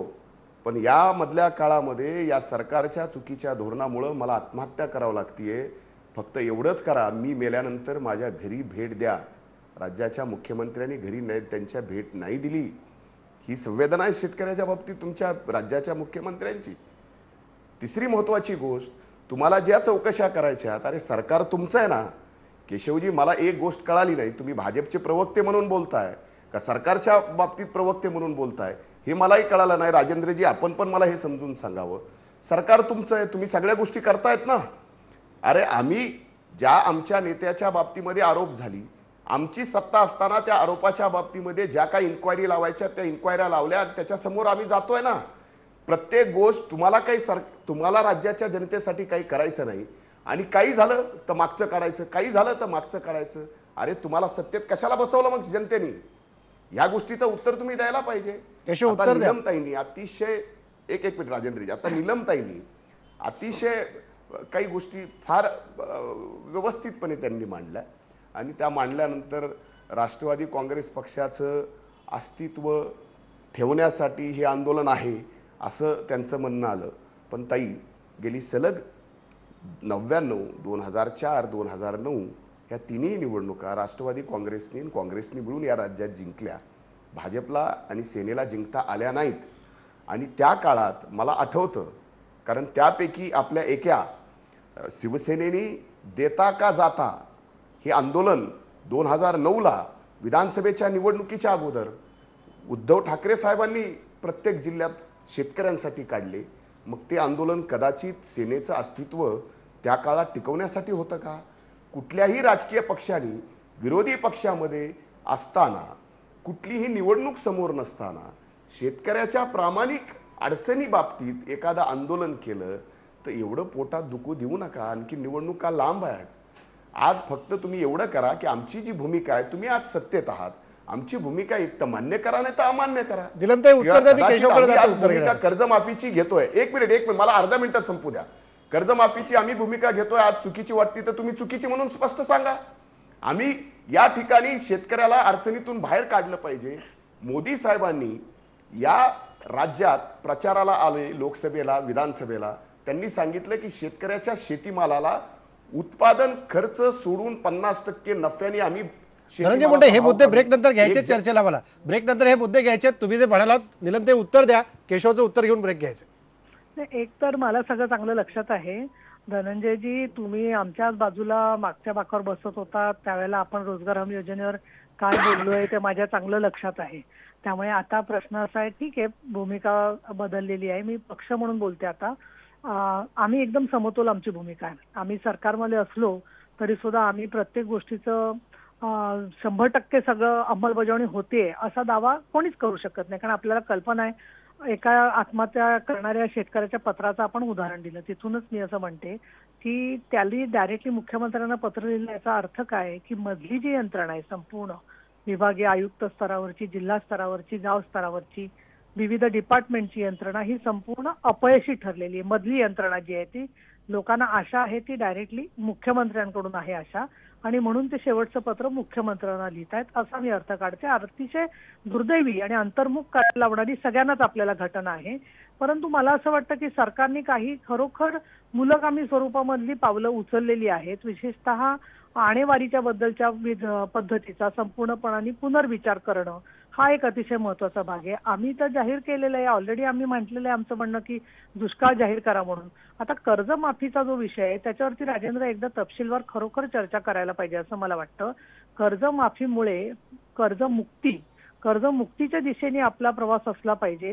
पण या मधल्या काळामध्ये या सरकारच्या चुकीच्या धोरणामुळे मला आत्महत्या करावं लागतीये, फक्त एवढंच करा, मी मेल्यानंतर माझ्या घरी भेट द्या. राज्याच्या मुख्यमंत्र्यांनी घरी त्यांच्या भेट नाही दिली. ही संवेदना आहे शेतकऱ्याच्या बाबतीत तुमच्या राज्याच्या मुख्यमंत्र्यांची. तिसरी महत्वाची गोष्ट, तुम्हाला ज्या चौकशा करायच्या, अरे सरकार तुमचं आहे ना. केशवजी, मला एक गोष्ट कळाली नाही, तुम्ही भाजपचे प्रवक्ते म्हणून बोलताय का सरकारच्या बाबतीत प्रवक्ते म्हणून बोलताय, हे मलाही कळालं नाही. राजेंद्रजी, आपण पण मला हे समजून सांगावं, सरकार तुमचं आहे, तुम्ही सगळ्या गोष्टी करतायत ना. अरे आम्ही ज्या आमच्या नेत्याच्या बाबतीमध्ये आरोप झाली, आमची सत्ता असताना त्या आरोपाच्या बाबतीमध्ये ज्या काही इन्क्वायरी लावायच्या त्या इन्क्वायऱ्या लावल्या, त्याच्यासमोर आम्ही जातोय ना. प्रत्येक गोष्ट तुम्हाला राज्याच्या जनतेसाठी काही करायचं नाही, आणि काही झालं तर मागचं काढायचं, काही झालं तर मागचं काढायचं. अरे तुम्हाला सत्तेत कशाला बसवलं मग जनतेने? या गोष्टीचं उत्तर तुम्ही द्यायला पाहिजे. आता निलमताईंनी अतिशय एक मिनिट राजेंद्रजी, आता निलमताईंनी अतिशय काही गोष्टी फार व्यवस्थितपणे त्यांनी मांडल्या, आणि त्या मांडल्यानंतर राष्ट्रवादी काँग्रेस पक्षाचं अस्तित्व ठेवण्यासाठी हे आंदोलन आहे असं त्यांचं म्हणणं आलं. पण ताई, गेली सलग 99, 2004, 2009 या तिन्ही निवडणुका राष्ट्रवादी काँग्रेसनी आणि काँग्रेसनी मिळून या राज्यात जिंकल्या. भाजपला आणि सेनेला जिंकता आल्या नाहीत. आणि त्या काळात मला आठवतं, कारण त्यापैकी आपल्या एका शिवसेनेनी देता का जाता हे आंदोलन 2009ला विधानसभेच्या निवडणुकीच्या अगोदर उद्धव ठाकरे साहेबांनी प्रत्येक जिल्ह्यात शेतकऱ्यांसाठी काढले. मग ते आंदोलन कदाचित सेनेचं अस्तित्व त्या काळात टिकवण्यासाठी होतं का? कुठल्याही राजकीय पक्षाने विरोधी पक्षामध्ये असताना, कुठलीही निवडणूक समोर नसताना शेतकऱ्याच्या प्रामाणिक अडचणी बाबतीत एखादं आंदोलन केलं तर एवढं पोटात दुखू देऊ नका. आणखी निवडणुका लांब आहेत. आज फक्त तुम्ही एवढं करा की आमची जी भूमिका आहे, तुम्ही आज सत्तेत आहात, आमची भूमिका एक तर मान्य करा नाही तर अमान्य करा. भूमिका कर्जमाफीची घेतोय, एक मिनिट मला अर्धा मिनिटात संपू द्या. कर्जमाफीची आम्ही भूमिका घेतोय, आज चुकीची वाटती तर तुम्ही चुकीची म्हणून स्पष्ट सांगा. आम्ही या ठिकाणी शेतकऱ्याला अडचणीतून बाहेर काढलं पाहिजे. मोदी साहेबांनी या राज्यात प्रचाराला आले, लोकसभेला विधानसभेला, त्यांनी सांगितलं की शेतकऱ्याच्या शेतीमालाला उत्पादन खर्च सोडून 50% नफ्याने आम्ही. धनंजय मुंडे, हे मुद्दे ब्रेक नंतर घ्यायचे चर्चेला, मला ब्रेक नंतर हे मुद्दे घ्यायचे. तुम्ही जे म्हणालात निलम ते उत्तर द्या, केशवचं उत्तर घेऊन ब्रेक घ्यायचं. एक तर मला सगळं चांगलं लक्षात आहे धनंजयजी, तुम्ही आमच्याच बाजूला मागच्या बाकावर बसत होता त्यावेळेला आपण रोजगार हमी योजनेवर काय बोललोय ते माझ्या चांगलं लक्षात आहे. त्यामुळे आता प्रश्न असा आहे, ठीक आहे भूमिका बदललेली आहे, मी पक्ष म्हणून बोलते आता. आम्ही एकदम समतोल आमची भूमिका आहे. आम्ही सरकारमध्ये असलो तरी सुद्धा आम्ही प्रत्येक गोष्टीचं 100% सगळं अंमलबजावणी होते असा दावा कोणीच करू शकत नाही, कारण आपल्याला कल्पना आहे एका आत्महत्या करणाऱ्या शेतकऱ्याच्या पत्राचं आपण उदाहरण दिलं, तिथूनच मी असं म्हणते की त्यांनी डायरेक्टली मुख्यमंत्र्यांना पत्र लिहिलं, याचा अर्थ काय की मधली जी यंत्रणा आहे संपूर्ण विभागीय आयुक्त स्तरावरची, जिल्हा स्तरावरची, गाव स्तरावरची, विविध डिपार्टमेंटची यंत्रणा ही संपूर्ण अपयशी ठरलेली आहे. मधली यंत्रणा जी आहे ती लोकांना आशा आहे ती डायरेक्टली मुख्यमंत्र्यांकडून आहे आशा, आणि म्हणून ते शेवटचं पत्र मुख्यमंत्र्यांना लिहित आहेत असा मी अर्थ काढते. अतिशय दुर्दैवी आणि अंतर्मुख करायला लावणारी सगळ्यांनाच आपल्याला घटना आहे. परंतु मला असं वाटतं की सरकारने काही खरोखर मूलगामी स्वरूपामधली पावलं उचललेली आहेत. विशेषतः आणेवारीच्या बद्दलच्या पद्धतीचा संपूर्णपणाने पुनर्विचार करणं हा एक अतिशय महत्वाचा भाग आहे. आम्ही तर जाहीर केलेलं आहे, ऑलरेडी आम्ही म्हटलेलं आहे आमचं म्हणणं की दुष्काळ जाहीर करा म्हणून. आता कर्जमाफीचा जो विषय आहे त्याच्यावरती राजेंद्र एकदा तपशीलवार खरोखर चर्चा करायला पाहिजे असं मला वाटतं. कर्जमाफीमुळे कर्जमुक्तीच्या दिशेने आपला प्रवास असला पाहिजे.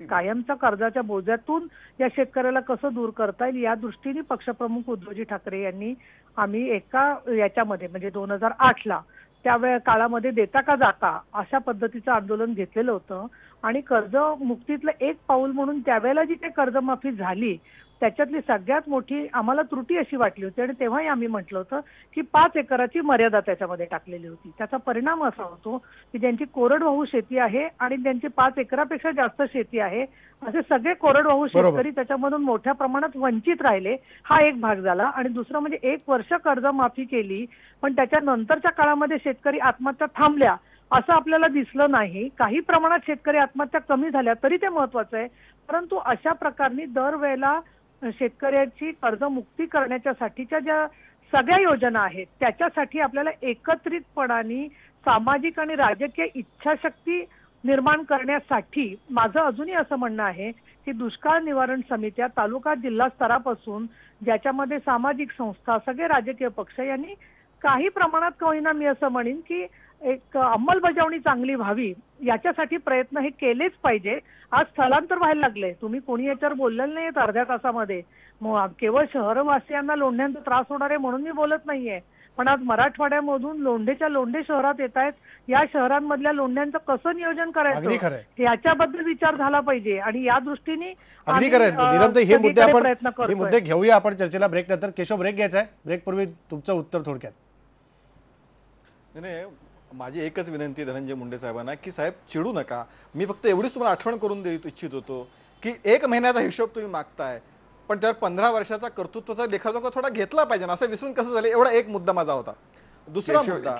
कायमच्या कर्जाच्या बोजातून या शेतकऱ्याला कसं दूर करता येईल या दृष्टीने पक्षप्रमुख उद्धवजी ठाकरे यांनी आम्ही एका याच्यामध्ये म्हणजे 2008ला त्यावेळेस काळामध्ये देता का जाता अशा पद्धतीचं आंदोलन घेतलेलं होतं. आणि कर्जमुक्तीतलं एक पाऊल म्हणून त्यावेळेला जी काही कर्जमाफी झाली त्याच्यातली सगळ्यात मोठी आम्हाला त्रुटी अशी वाटली होती, आणि तेव्हाही आम्ही म्हटलं होतं की 5 एकराची मर्यादा त्याच्यामध्ये टाकलेली होती. त्याचा परिणाम असा होतो की ज्यांची कोरडवाहू शेती आहे आणि ज्यांची 5 एकरापेक्षा जास्त शेती आहे असे सगळे कोरडवाहू शेतकरी त्याच्यामधून मोठ्या प्रमाणात वंचित राहिले. हा एक भाग झाला. आणि दुसरं म्हणजे 1 वर्ष कर्जमाफी केली पण त्याच्यानंतरच्या काळामध्ये शेतकरी आत्महत्या थांबल्या असं आपल्याला दिसलं नाही. काही प्रमाणात शेतकरी आत्महत्या कमी झाल्या तरी ते महत्वाचं आहे. परंतु अशा प्रकारने दरवेळेला शेतकऱ्याची कर्जमुक्ती करण्याच्यासाठीच्या ज्या सगळ्या योजना आहेत त्याच्यासाठी आपल्याला एकत्रितपणाने सामाजिक आणि राजकीय इच्छाशक्ती निर्माण करण्यासाठी माझं अजूनही असं म्हणणं आहे की दुष्काळ निवारण समित्या तालुका जिल्हा स्तरापासून ज्याच्यामध्ये सामाजिक संस्था सगळे राजकीय पक्ष यांनी काही प्रमाणात का होईना मी असं म्हणेन की एक अंमलबजावणी चांगली व्हावी याच्यासाठी प्रयत्न हे केलेच पाहिजे. आज स्थलांतर व्हायला लागले, तुम्ही कोणी याच्यावर बोललेलं नाही अर्ध्या तासामध्ये. केवळ शहरवासियांना लोंढ्यांचा त्रास होणार आहे म्हणून मी बोलत नाहीये, पण आज मराठवाड्यामधून लोंढे शहरात येत आहेत. या शहरांमधल्या लोंढ्यांचं कसं नियोजन करायचं याच्याबद्दल विचार झाला पाहिजे. आणि या दृष्टीने अगदी खरं नीलमताई, हे मुद्दे घेऊया आपण चर्चेला ब्रेक नंतर. केशव, ब्रेक घ्यायचा आहे, ब्रेक पूर्वी तुमचं उत्तर थोडक्यात. नाही, माझी एकच विनंती धनंजय मुंडे साहेबांना की साहेब चिडू नका. मी फक्त एवढीच तुम्हाला आठवण करून देऊ इच्छित होतो की 1 महिन्याचा हिशोब तुम्ही मागताय पण त्यावर 15 वर्षाचा कर्तृत्वाचा लेखाजोखा थोडा घेतला पाहिजे ना, असं विसरून कसं झालं. एवढा एक मुद्दा माझा होता. दुसरा मुद्दा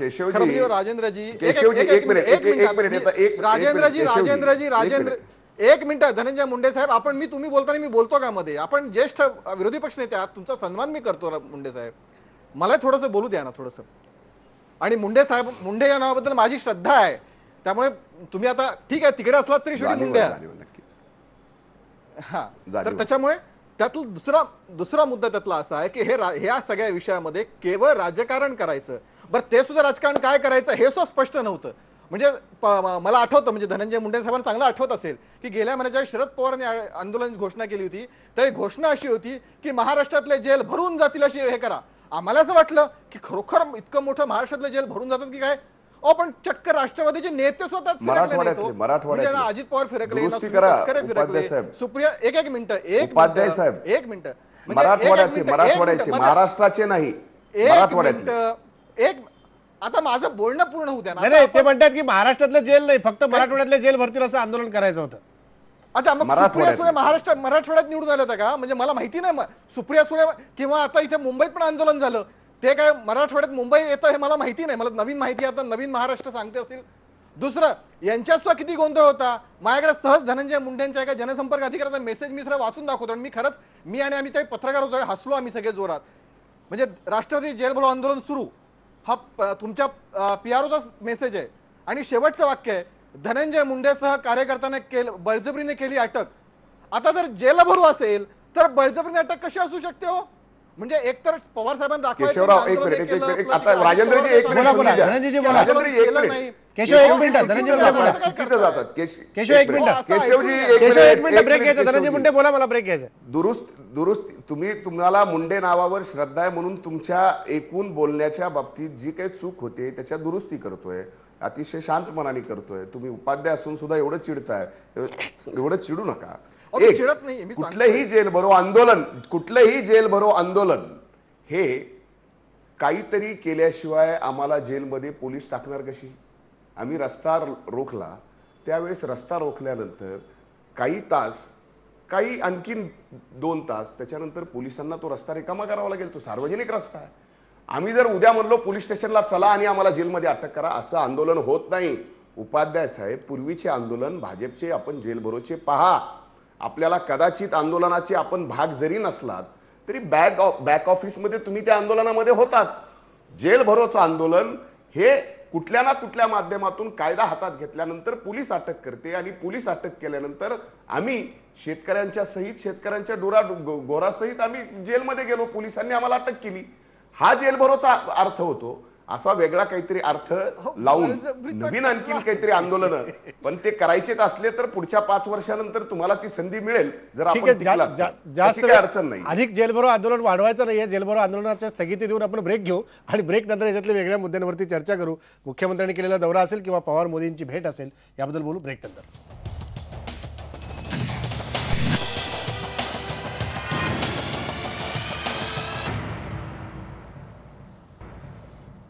राजेंद्रजी एक मिनिट धनंजय मुंडे साहेब, तुम्ही बोलताना मी बोलतो का मध्ये? आपण ज्येष्ठ विरोधी पक्ष नेते आहात, तुमचा सन्मान मी करतो मुंडे साहेब, मला थोडंसं बोलू द्या ना थोडंसं. आणि मुंडे साहेब या नावाबद्दल माझी श्रद्धा आहे, त्यामुळे तुम्ही आता ठीक आहे तिकडे असलात तरी शेवटी मुंडे हा. तर त्याच्यामुळे त्यातला दुसरा मुद्दा त्यातला असा आहे की ह्या सगळ्या विषयामध्ये केवळ राजकारण करायचं. बरं ते सुद्धा राजकारण काय करायचं हे सुद्धा स्पष्ट नव्हतं. म्हणजे मला आठवतं, म्हणजे धनंजय मुंडे साहेबांना चांगलं आठवत असेल की गेल्या महिन्यात शरद पवारांनी आंदोलन घोषणा केली होती तर घोषणा अशी होती की महाराष्ट्रातले जेल भरून जातील अशी हे करा. आम्हाला असं वाटलं की खरोखर इतकं मोठं महाराष्ट्रातले जेल भरून जातात की काय. पण चक्क राष्ट्रवादीचे नेते स्वतः अजित पवार फिरकले, सुप्रिया एक मिनिट महाराष्ट्राचे नाही एक आता माझं बोलणं पूर्ण होऊ द्या ना. नाही, ते म्हणतात की महाराष्ट्रातलं जेल नाही फक्त मराठवाड्यातले जेल भरतील असं आंदोलन करायचं होतं. अच्छा, मग सुप्रिया सुळे मराठवाड्यात निवडून आलं होतं का? म्हणजे मला माहिती नाही. सुप्रिया सुळे किंवा आता इथे मुंबईत पण आंदोलन झालं ते काय मराठवाड्यात मुंबई येतं हे मला माहिती नाही. मला नवीन माहिती आता नवीन महाराष्ट्र सांगते असेल. दुसरं यांच्या सुद्धा किती गोंधळ होता. माझ्याकडे सहज धनंजय मुंडेंच्या एका जनसंपर्क अधिकाऱ्याचा मेसेज मी सगळं वाचून दाखवतो. आणि मी खरंच आम्ही काही पत्रकार होतो, हसलो आम्ही सगळे जोरात. म्हणजे राष्ट्रवादी जेल भरो आंदोलन सुरू हा तुमच्या PROचा मेसेज आहे. आणि शेवटचं वाक्य आहे, धनंजय मुंडेसह कार्यकर्त्यांना बळजबरीने केली अटक. आता जर जेल भरू असेल तर बळजबरीने अटक कशी असू शकते हो? म्हणजे एकतर पवार साहेबांना दुरुस्त तुम्हाला मुंडे नावावर श्रद्धा आहे म्हणून तुमच्या एकूण बोलण्याच्या बाबतीत जी काही चूक होते त्याच्या दुरुस्ती करतोय. अतिशय शांतपणाने करतोय. तुम्ही उपाध्याय असून सुद्धा एवढं चिडताय, एवढं चिडू नका. मी चिडत नाही, मी कुठलंही जेल भरो आंदोलन हे काहीतरी केल्याशिवाय आम्हाला जेलमध्ये पोलीस टाकणार कशी? आम्ही रस्ता रोखला, त्यावेळेस रस्ता रोखल्यानंतर काही तास, काही आणखीन 2 तास त्याच्यानंतर पोलिसांना तो रस्ता रिकामा करावा लागेल. तो सार्वजनिक रस्ता आहे. आम्ही जर उद्या म्हणलो पोलीस स्टेशनला चला आणि आम्हाला जेलमध्ये अटक करा, असं आंदोलन होत नाही. उपाध्याय साहेब, पूर्वीचे आंदोलन भाजपचे आपण जेल भरोचे पहा. आपल्याला कदाचित आंदोलनाचे आपण भाग जरी नसलात तरी बॅक ऑफिसमध्ये तुम्ही त्या आंदोलनामध्ये होतात. जेल भरोचं आंदोलन हे कुठल्या ना कुठल्या माध्यमातून कायदा हातात घेतल्यानंतर पोलीस अटक करते आणि पोलीस अटक केल्यानंतर आम्ही शेतकऱ्यांच्या सहित, शेतकऱ्यांच्या गोरासहित आम्ही जेलमध्ये गेलो. पोलिसांनी आम्हाला अटक केली. हा जेल भरोचा अर्थ होतो. असा वेगळा काहीतरी अर्थ लावून नवीन आणखीन काहीतरी आंदोलन पण ते करायचेच असले तर पुढच्या 5 वर्षानंतर तुम्हाला ती संधी मिळेल जर आपण जास्त काही अडचण नाही. अधिक जेलभरो आंदोलन वाढवायचं नाहीये. जेलभरो आंदोलनाच्या स्थगिती देऊन आपण ब्रेक घेऊ आणि ब्रेक नंतर याच्यातल्या वेगळ्या मुद्द्यांवरती चर्चा करू. मुख्यमंत्र्यांनी केलेला दौरा असेल किंवा पवार मोदींची भेट असेल याबद्दल बोलू ब्रेक नंतर.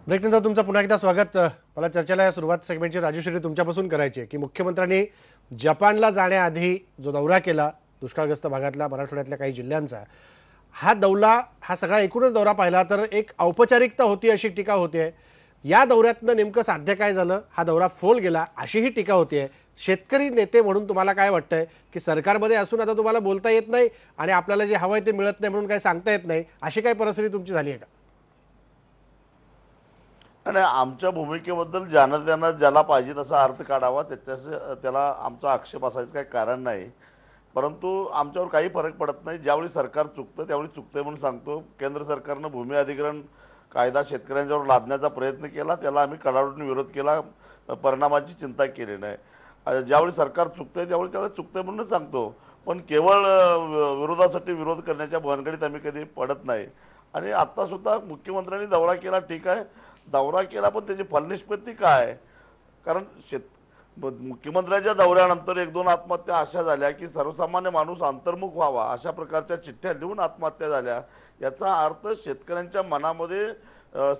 ब्रेकनंतर तुमचं पुन्हा एकदा स्वागत. मला चर्चेला या सुरुवात सेगमेंटची राजू शेट्टी तुमच्यापासून करायची आहे की मुख्यमंत्र्यांनी जपानला जाण्याआधी जो दौरा केला दुष्काळग्रस्त भागातल्या मराठवाड्यातल्या काही जिल्ह्यांचा, हा सगळा एकूणच दौरा पाहिला तर एक औपचारिकता होती अशी टीका होते. या दौऱ्यातनं नेमकं साध्य काय झालं? हा दौरा फोल गेला अशीही टीका होते. शेतकरी नेते म्हणून तुम्हाला काय वाटतंय की सरकारमध्ये असून आता तुम्हाला बोलता येत नाही आणि आपल्याला जे हवंय ते मिळत नाही म्हणून काही सांगता येत नाही, अशी काही परिस्थिती तुमची झाली आहे का? आणि आमच्या भूमिकेबद्दल ज्याला पाहिजे तसा अर्थ काढावा, त्याला आमचा आक्षेप असायचं काही कारण नाही. परंतु आमच्यावर काही फरक पडत नाही. ज्यावेळी सरकार चुकतं त्यावेळी चुकतंय म्हणून सांगतो. केंद्र सरकारनं भूमी अधिग्रहण कायदा शेतकऱ्यांच्यावर लादण्याचा प्रयत्न केला, त्याला आम्ही कडाडून विरोध केला, परिणामाची चिंता केली नाही. ज्यावेळी सरकार चुकतंय त्यावेळी त्याला चुकतंय म्हणून सांगतो. पण केवळ विरोधासाठी विरोध करण्याच्या भानगडीत आम्ही कधी पडत नाही. आणि आता सुद्धा मुख्यमंत्र्यांनी दौरा केला, ठीक आहे, दौरा केला, पण त्याची फलनिष्पत्ती काय? कारण मुख्यमंत्र्यांच्या दौऱ्यानंतर 1-2 आत्महत्या अशा झाल्या की सर्वसामान्य माणूस अंतर्मुख व्हावा अशा प्रकारच्या चिठ्ठ्या लिहून आत्महत्या झाल्या. याचा अर्थ शेतकऱ्यांच्या मनामध्ये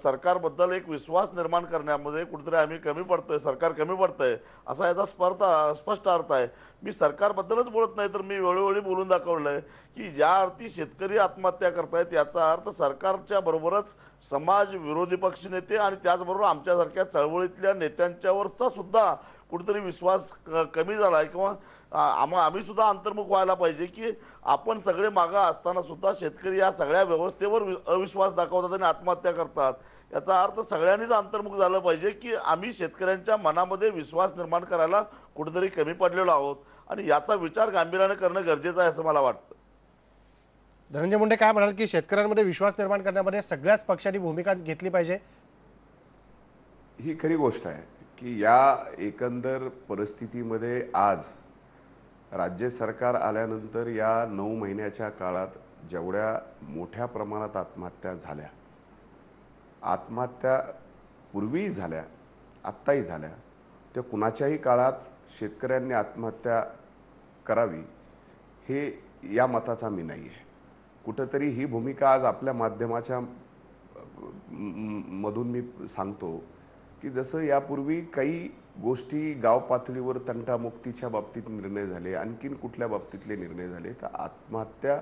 सरकारबद्दल एक विश्वास निर्माण करण्यामध्ये कुठेतरी आम्ही कमी पडतोय, सरकार कमी पडतंय असा याचा स्पष्ट अर्थ आहे. मी सरकारबद्दलच बोलत नाही तर मी वेळोवेळी बोलून दाखवलंय की ज्या अर्थी शेतकरी आत्महत्या करतायत याचा अर्थ सरकारच्या बरोबरच समाज, विरोधी पक्षनेते आणि त्याचबरोबर आमच्यासारख्या चळवळीतल्या नेत्यांच्यावरचा सुद्धा कुठेतरी विश्वास कमी झाला आहे किंवा आम्ही सुद्धा अंतर्मुख व्हायला पाहिजे की आपण सगळे मागं असताना सुद्धा शेतकरी या सगळ्या व्यवस्थेवर अविश्वास दाखवतात आणि आत्महत्या करतात. याचा अर्थ सगळ्यांनीच अंतर्मुख झालं पाहिजे की आम्ही शेतकऱ्यांच्या मनामध्ये विश्वास निर्माण करायला कुठेतरी कमी पडलेलो आहोत आणि याचा विचार गांभीर्याने करणं गरजेचं आहे असं मला वाटतं. धनंजय मुंडे काय म्हणाल की शेतकऱ्यांमध्ये विश्वास निर्माण करण्यामध्ये सगळ्याच पक्षांनी भूमिका घेतली पाहिजे? ही खरी गोष्ट आहे की या एकंदर परिस्थितीमध्ये आज राज्य सरकार आल्यानंतर या 9 महिन्याच्या काळात जेवढ्या मोठ्या प्रमाणात आत्महत्या झाल्या, आत्महत्या पूर्वीही झाल्या, आत्ताही झाल्या, त्या कुणाच्याही काळात शेतकऱ्यांनी आत्महत्या करावी हे या मताचा मी नाही आहे. कुठंतरी ही भूमिका आज आपल्या माध्यमाच्या मधून मी सांगतो की जसं यापूर्वी काही गोष्टी गाव पातळीवर तंटामुक्तीच्या बाबतीत निर्णय झाले, आणखीन कुठल्या बाबतीतले निर्णय झाले, तर आत्महत्या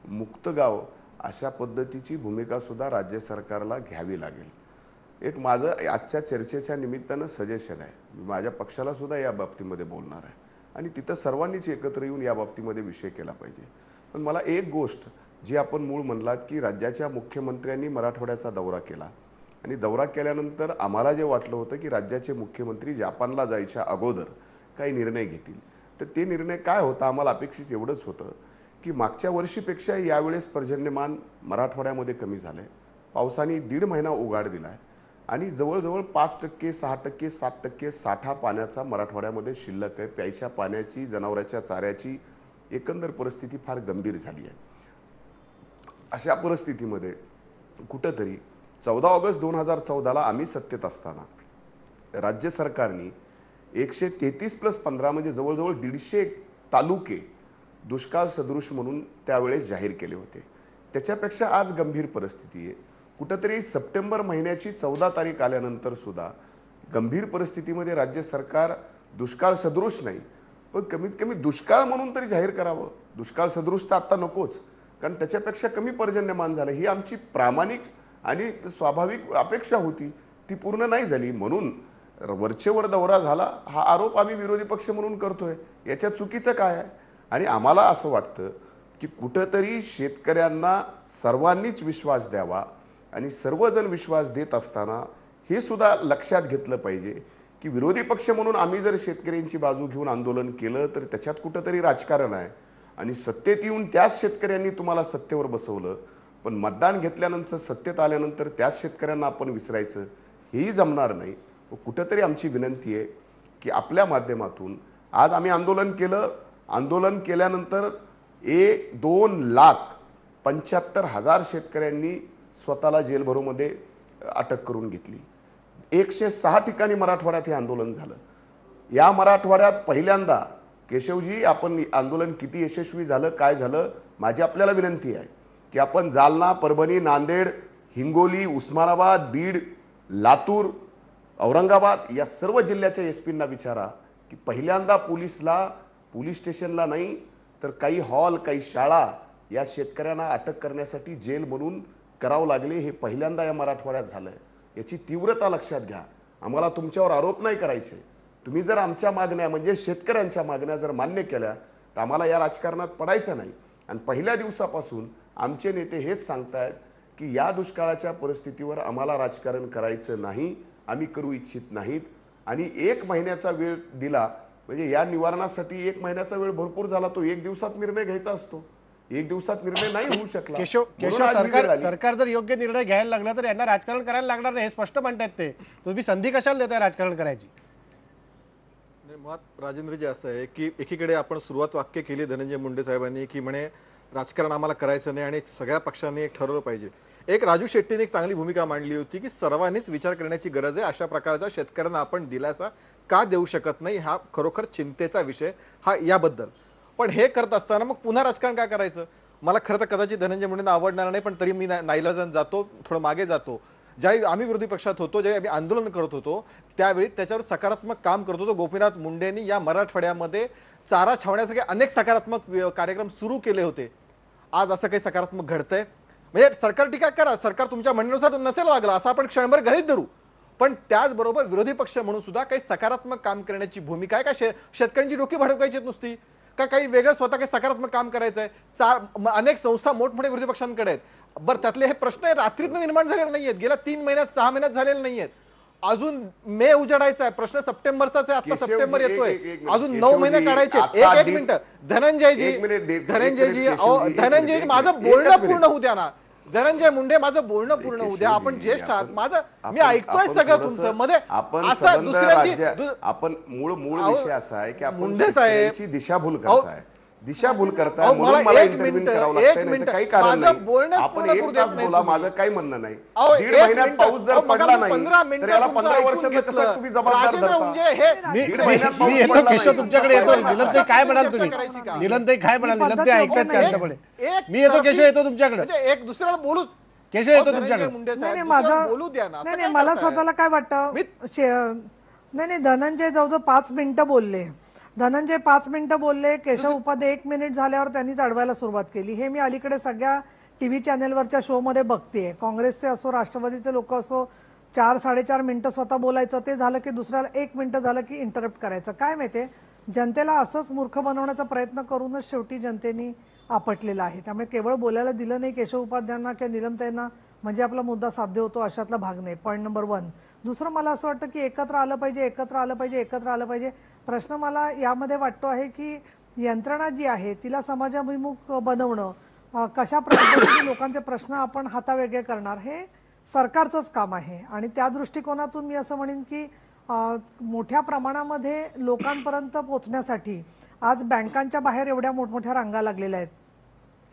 मुक्त गाव अशा पद्धतीची भूमिका सुद्धा राज्य सरकारला घ्यावी लागेल. एक माझं आजच्या चर्चेच्या निमित्तानं सजेशन आहे, मी माझ्या पक्षाला सुद्धा या बाबतीमध्ये बोलणार आहे आणि तिथं सर्वांनीच एकत्र येऊन या बाबतीमध्ये विषय केला पाहिजे. पण मला एक गोष्ट जी आपण मूळ म्हणलात की राज्याच्या मुख्यमंत्र्यांनी मराठवाड्याचा दौरा केला आणि दौरा केल्यानंतर आम्हाला जे वाटलं होतं की राज्याचे मुख्यमंत्री जपानला जायच्या अगोदर काही निर्णय घेतील, तर ते निर्णय काय होता? आम्हाला अपेक्षित एवढंच होतं की मागच्या वर्षीपेक्षा यावेळेस पर्जन्यमान मराठवाड्यामध्ये कमी झालंय, पावसाने 1.5 महिना उघाड दिलाय आणि जवळजवळ 5%, 6%, 7% साठा पाण्याचा मराठवाड्यामध्ये शिल्लक आहे. प्यायच्या पाण्याची, जनावरांच्या चाऱ्याची एकंदर परिस्थिती फार गंभीर झाली आहे. अशा परिस्थितीमध्ये कुठंतरी 14 ऑगस्ट 2014ला आम्ही सत्तेत असताना राज्य सरकारने 133+15 म्हणजे जवळजवळ 150 तालुके दुष्काळ सदृश म्हणून त्यावेळेस जाहीर केले होते. त्याच्यापेक्षा आज गंभीर परिस्थिती आहे. कुठेतरी सप्टेंबर महिन्याची 14 तारीख आल्यानंतर सुद्धा गंभीर परिस्थितीमध्ये राज्य सरकार दुष्काळ सदृश नाही पण कमीत कमी दुष्काळ म्हणून तरी जाहीर करावं. दुष्काळ सदृश तर आता नकोच, कारण त्याच्यापेक्षा कमी पर्जन्यमान झालं ही आमची प्रामाणिक आणि स्वाभाविक अपेक्षा होती, ती पूर्ण नाही झाली. म्हणून वरचेवर दौरा झाला हा आरोप आम्ही विरोधी पक्ष म्हणून करतोय. याच्यात चुकीचं काय आहे? आणि आम्हाला असं वाटतं की कुठंतरी शेतकऱ्यांना सर्वांनीच विश्वास द्यावा आणि सर्वजण विश्वास देत असताना हे सुद्धा लक्षात घेतलं पाहिजे की विरोधी पक्ष म्हणून आम्ही जर शेतकऱ्यांची बाजू घेऊन आंदोलन केलं तर त्याच्यात कुठंतरी राजकारण आहे आणि सत्तेत येऊन त्याच शेतकऱ्यांनी तुम्हाला सत्तेवर बसवलं पण मतदान घेतल्यानंतर सत्तेत आल्यानंतर त्याच शेतकऱ्यांना आपण विसरायचं हेही जमणार नाही. कुठंतरी आमची विनंती आहे की आपल्या माध्यमातून आज आम्ही आंदोलन केलं. आंदोलन केल्यानंतर 2,75,000 शेतकऱ्यांनी स्वतःला जेल भरोमध्ये अटक करून घेतली. 106 ठिकाणी मराठवाड्यात हे आंदोलन झालं. या मराठवाड्यात पहिल्यांदा केशवजी आपण आंदोलन किती यशस्वी झालं काय झालं माझी आपल्याला विनंती आहे की आपण जालना, परभणी, नांदेड, हिंगोली, उस्मानाबाद, बीड, लातूर, औरंगाबाद या सर्व जिल्ह्याच्या एसपींना विचारा की पहिल्यांदा पोलीस स्टेशनला नाही तर काही हॉल, काही शाळा या शेतकऱ्यांना अटक करण्यासाठी जेल म्हणून करावं लागले. हे पहिल्यांदा या मराठवाड्यात झालंय. याची तीव्रता लक्षात घ्या. आम्हाला तुमच्यावर आरोप नाही करायचे. तुम्ही जर आमच्या मागण्या म्हणजे शेतकऱ्यांच्या मागण्या जर मान्य केल्या तर आम्हाला या राजकारणात पडायचं नाही. आणि पहिल्या दिवसापासून आमचे नेते हेच सांगतायत की या दुष्काळाच्या परिस्थितीवर आम्हाला राजकारण करायचं नाही, आम्ही करू इच्छित नाहीत. आणि 1 महिन्याचा वेळ दिला म्हणजे या निवारणासाठी 1 महिन्याचा वेळ भरपूर झाला. तो 1 दिवसात निर्णय घ्यायचा असतो. 1 दिवसात निर्णय नाही होऊ शकला. केशव सरकार जर योग्य निर्णय घ्यायला लागला तर यांना राजकारण करायला लागणार नाही हे स्पष्ट म्हणतात. ते तुम्ही संधी कशाला देताय राजकारण करायची? मुळात राजेंद्रजी असं आहे की एकीकडे आपण सुरुवात वाक्य केली धनंजय मुंडे साहेबांनी की म्हणे राजकारण आम्हाला करायचं नाही आणि सगळ्या पक्षांनी एक ठरवलं पाहिजे. एक राजू शेट्टीने एक चांगली भूमिका मांडली होती की सर्वांनीच विचार करण्याची गरज आहे. अशा प्रकारच्या शेतकऱ्यांना आपण दिलासा का देऊ शकत नाही हा खरोखर चिंतेचा विषय हा याबद्दल. पण हे करत असताना मग पुन्हा राजकारण काय करायचं? मला खरं तर कदाचित धनंजय मुंडेंना आवडणार नाही पण तरी मी नाईलाजाने जातो, थोडं मागे जातो. ज्यावेळी आम्ही विरोधी पक्षात होतो, ज्यावेळी आम्ही आंदोलन करत होतो त्यावेळी त्याच्यावर सकारात्मक काम करत होतो. गोपीनाथ मुंडेंनी या मराठवाड्यामध्ये चारा छावण्यासारखे अनेक सकारात्मक कार्यक्रम सुरू केले होते. आज असं काही सकारात्मक घडतंय म्हणजे सरकार टीका करा, सरकार तुमच्या म्हणण्यानुसार नसेल वागलं असं आपण क्षणभर गृहीत धरू पण त्याचबरोबर विरोधी पक्ष म्हणून सुद्धा काही सकारात्मक काम करण्याची भूमिका आहे का? शेतकऱ्यांची डोकी भडकायची नुसती का काही वेगळं स्वतः काही सकारात्मक काम करायचं आहे? अनेक संस्था मोठमोठ्या विरोधी पक्षांकडे आहेत. बरं त्यातले हे प्रश्न रात्रीतून निर्माण झालेले नाहीयेत, गेल्या 3 महिन्यात 6 महिन्यात झालेले नाहीयेत. अजून मे उजाडायचा आहे, प्रश्न सप्टेंबरचाच आहे. आता सप्टेंबर येतोय, अजून 9 महिने काढायचे. एक मिनिट धनंजयजी माझं बोलणं पूर्ण होऊ द्या ना. धनंजय मुंडे माझं बोलणं पूर्ण होऊ द्या. आपण ज्येष्ठ आहात, माझं मी ऐकतोय सगळं तुमचं मध्ये. असं दुसऱ्यांची आपण मूळ विषय असा आहे की आपण मुंडे साहेब दिशाभूल करताय, दिशाभूल करताय म्हणून मला इंटरव्ह्यू करावं लागतं. काही कारण नाही. आपण 1 तास बोला, माझं काही म्हणणं नाही. 1.5 महिन्यात पाऊस जर पडला नाही तर याला 15 वर्षाचं कसं तुम्ही जबाबदार धरता? मी येतो केशव तुमच्याकडे येतो. निलमताई काय म्हणाल तुम्ही? निलमताई काय म्हणाल? निलमताई ऐकतात शांतपणे. मी येतो केशव, येतो तुमच्याकडे. एक दुसऱ्याला बोलूच केशव येतो तुमच्याकडे. नाही मला स्वतःला काय वाटतं नाही धनंजय जवळजवळ 5 मिनिटं बोलले. धनंजय 5 मिनिटं बोलले. केशव उपाध्ये 1 मिनिट झाल्यावर त्यांनीच अडवायला सुरुवात केली. हे मी अलीकडे सगळ्या टीव्ही चॅनेलवरच्या शो मध्ये बघतेय. काँग्रेसचे असो राष्ट्रवादीचे लोक असो 4-4.5 मिनिटं स्वतः बोलायचं, ते झालं की दुसऱ्याला 1 मिनिटं झालं की इंटरप्ट करायचं. काय माहितीये जनतेला असंच मूर्ख बनवण्याचा प्रयत्न करूनच शेवटी जनतेने आपटलेला आहे. त्यामुळे केवळ बोलायला दिलं नाही केशव उपाध्यांना किंवा निलमताईंना म्हणजे आपला मुद्दा साध्य होतो अशातला भाग नाही. Point number 1. दुसरं मला असं वाटतं की एकत्र आलं पाहिजे, एकत्र आलं पाहिजे, एकत्र आलं पाहिजे. प्रश्न मला यामध्ये वाटतो आहे की यंत्रणा जी आहे तिला समाजाभिमुख बनवणं, कशा पद्धतीने लोकांचे प्रश्न आपण हातावेगळे करणार हे सरकारचंच काम आहे. आणि त्या दृष्टिकोनातून मी असं म्हणेन की मोठ्या प्रमाणामध्ये लोकांपर्यंत पोहोचण्यासाठी आज बँकांच्या बाहेर एवढ्या मोठमोठ्या रांगा लागलेल्या आहेत.